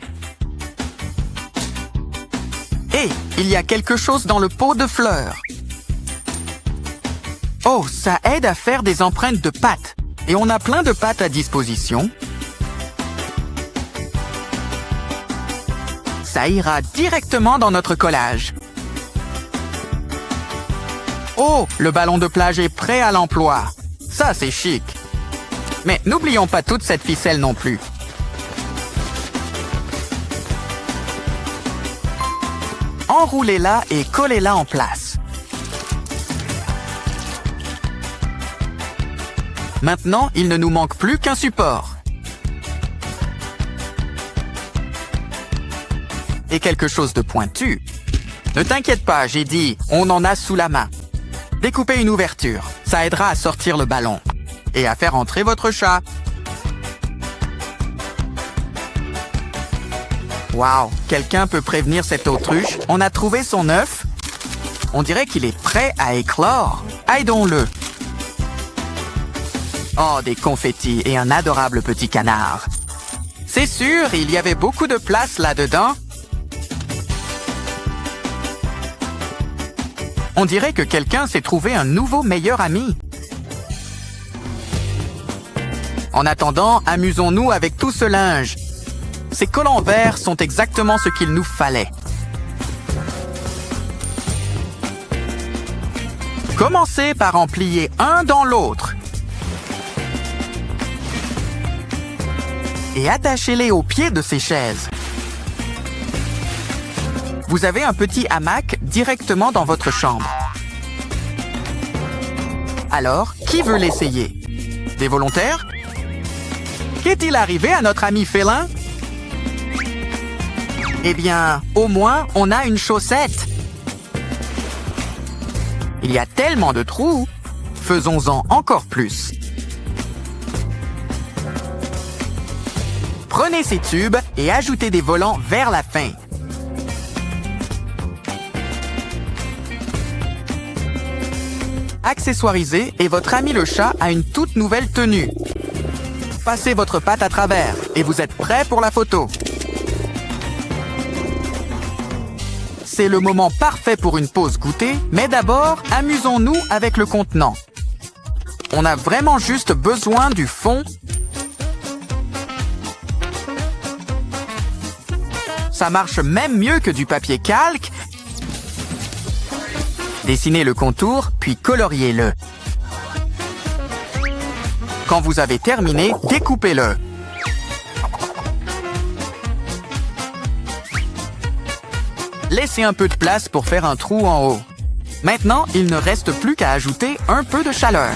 Hé, il y a quelque chose dans le pot de fleurs. Oh, ça aide à faire des empreintes de pâte. Et on a plein de pâte à disposition. Ça ira directement dans notre collage. Oh, le ballon de plage est prêt à l'emploi. Ça, c'est chic. Mais n'oublions pas toute cette ficelle non plus. Enroulez-la et collez-la en place. Maintenant, il ne nous manque plus qu'un support. Et quelque chose de pointu. Ne t'inquiète pas, j'ai dit, on en a sous la main. Découpez une ouverture, ça aidera à sortir le ballon. Et à faire entrer votre chat. Wow, quelqu'un peut prévenir cette autruche? On a trouvé son œuf. On dirait qu'il est prêt à éclore. Aidons-le. Oh, des confettis et un adorable petit canard. C'est sûr, il y avait beaucoup de place là-dedans. On dirait que quelqu'un s'est trouvé un nouveau meilleur ami. En attendant, amusons-nous avec tout ce linge. Ces collants verts sont exactement ce qu'il nous fallait. Commencez par en plier un dans l'autre. Et attachez-les au pied de ces chaises. Vous avez un petit hamac directement dans votre chambre. Alors, qui veut l'essayer? Des volontaires? Qu'est-il arrivé à notre ami félin? Eh bien, au moins, on a une chaussette. Il y a tellement de trous. Faisons-en encore plus. Prenez ces tubes et ajoutez des volants vers la fin. Accessoirisez et votre ami le chat a une toute nouvelle tenue. Passez votre patte à travers et vous êtes prêt pour la photo. C'est le moment parfait pour une pause goûter, mais d'abord, amusons-nous avec le contenant. On a vraiment juste besoin du fond. Ça marche même mieux que du papier calque. Dessinez le contour, puis coloriez-le. Quand vous avez terminé, découpez-le. Laissez un peu de place pour faire un trou en haut. Maintenant, il ne reste plus qu'à ajouter un peu de chaleur.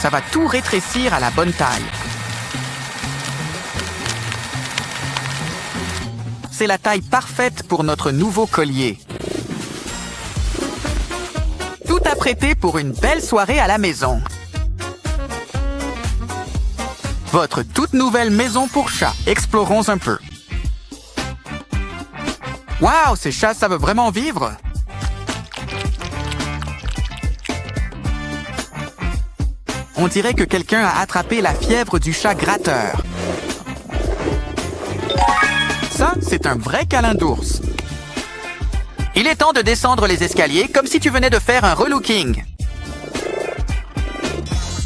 Ça va tout rétrécir à la bonne taille. C'est la taille parfaite pour notre nouveau collier. Tout apprêté pour une belle soirée à la maison. Votre toute nouvelle maison pour chat. Explorons un peu. Wow, ces chats savent vraiment vivre! On dirait que quelqu'un a attrapé la fièvre du chat gratteur. Ça, c'est un vrai câlin d'ours. Il est temps de descendre les escaliers comme si tu venais de faire un relooking.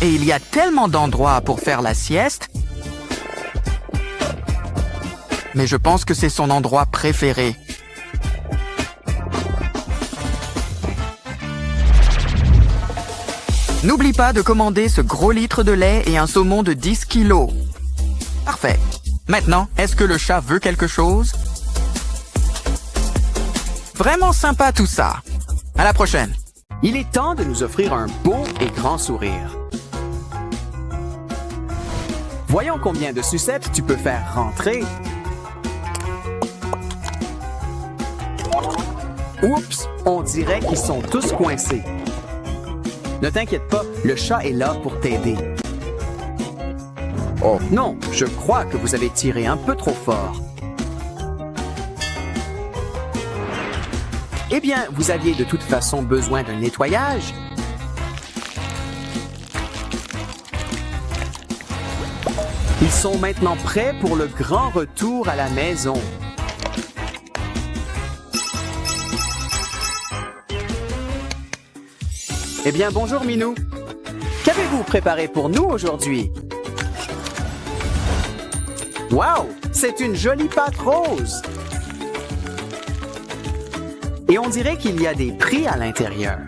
Et il y a tellement d'endroits pour faire la sieste. Mais je pense que c'est son endroit préféré. N'oublie pas de commander ce gros litre de lait et un saumon de 10 kilos. Parfait. Maintenant, est-ce que le chat veut quelque chose? Vraiment sympa tout ça. À la prochaine. Il est temps de nous offrir un beau et grand sourire. Voyons combien de sucettes tu peux faire rentrer. Oups, on dirait qu'ils sont tous coincés. Ne t'inquiète pas, le chat est là pour t'aider. Oh non, je crois que vous avez tiré un peu trop fort. Eh bien, vous aviez de toute façon besoin d'un nettoyage. Ils sont maintenant prêts pour le grand retour à la maison. Eh bien, bonjour Minou. Qu'avez-vous préparé pour nous aujourd'hui? Wow, c'est une jolie pâte rose. Et on dirait qu'il y a des prix à l'intérieur.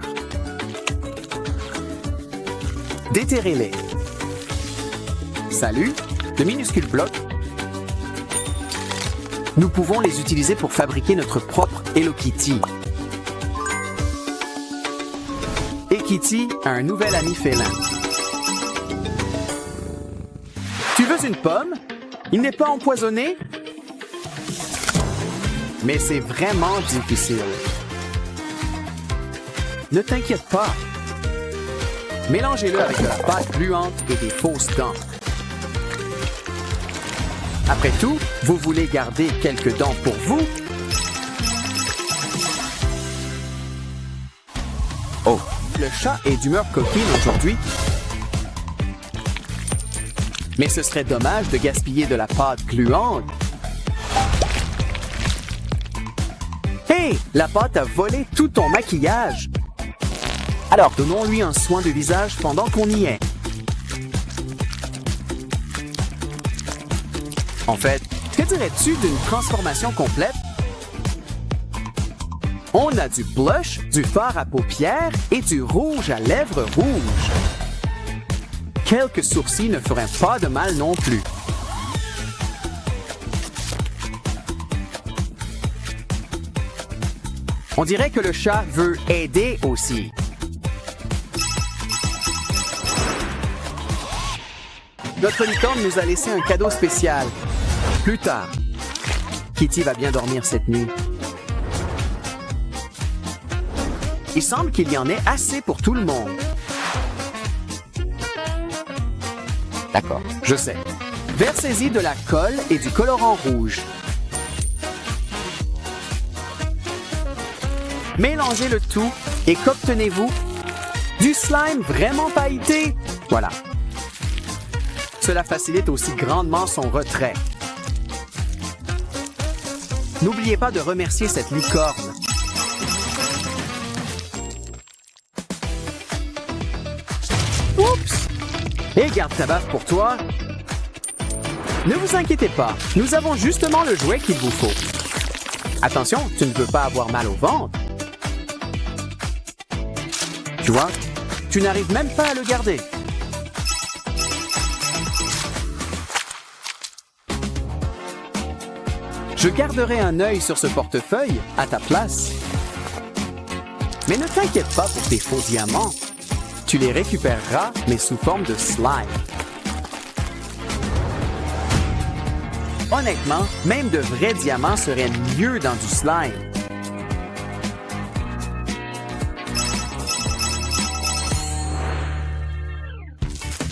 Déterrez-les. Salut, de minuscules blocs. Nous pouvons les utiliser pour fabriquer notre propre Hello Kitty. Et Kitty a un nouvel ami félin. Tu veux une pomme? Il n'est pas empoisonné? Mais c'est vraiment difficile. Ne t'inquiète pas. Mélangez-le avec de la pâte gluante et des fausses dents. Après tout, vous voulez garder quelques dents pour vous? Oh, le chat est d'humeur coquine aujourd'hui. Mais ce serait dommage de gaspiller de la pâte gluante. Hey, la pâte a volé tout ton maquillage. Alors, donnons-lui un soin de visage pendant qu'on y est. En fait, que dirais-tu d'une transformation complète? On a du blush, du fard à paupières et du rouge à lèvres rouge. Quelques sourcils ne feraient pas de mal non plus. On dirait que le chat veut aider aussi. Notre licorne nous a laissé un cadeau spécial. Plus tard. Kitty va bien dormir cette nuit. Il semble qu'il y en ait assez pour tout le monde. D'accord, je sais. Versez-y de la colle et du colorant rouge. Mélangez le tout et qu'obtenez-vous? Du slime vraiment pailleté. Voilà. Cela facilite aussi grandement son retrait. N'oubliez pas de remercier cette licorne. Oups! Et garde ta baffe pour toi. Ne vous inquiétez pas, nous avons justement le jouet qu'il vous faut. Attention, tu ne peux pas avoir mal au ventre. Tu vois, tu n'arrives même pas à le garder. Je garderai un œil sur ce portefeuille à ta place. Mais ne t'inquiète pas pour tes faux diamants. Tu les récupéreras, mais sous forme de slime. Honnêtement, même de vrais diamants seraient mieux dans du slime.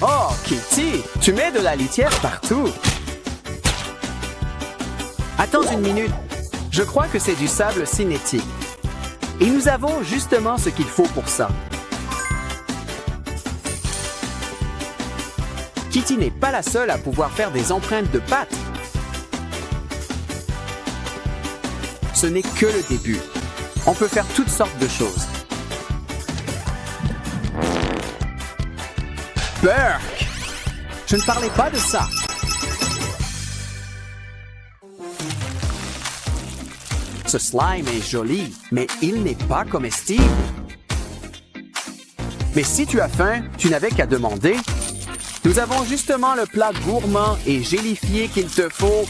Oh, Kitty, tu mets de la litière partout. Attends une minute. Je crois que c'est du sable cinétique. Et nous avons justement ce qu'il faut pour ça. Kitty n'est pas la seule à pouvoir faire des empreintes de pattes. Ce n'est que le début. On peut faire toutes sortes de choses. Burk! Je ne parlais pas de ça. Ce slime est joli, mais il n'est pas comestible. Mais si tu as faim, tu n'avais qu'à demander. Nous avons justement le plat gourmand et gélifié qu'il te faut.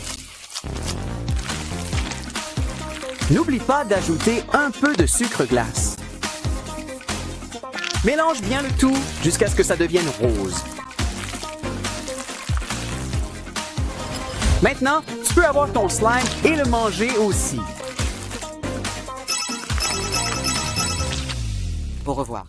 N'oublie pas d'ajouter un peu de sucre glace. Mélange bien le tout jusqu'à ce que ça devienne rose. Maintenant, tu peux avoir ton slime et le manger aussi. Au revoir.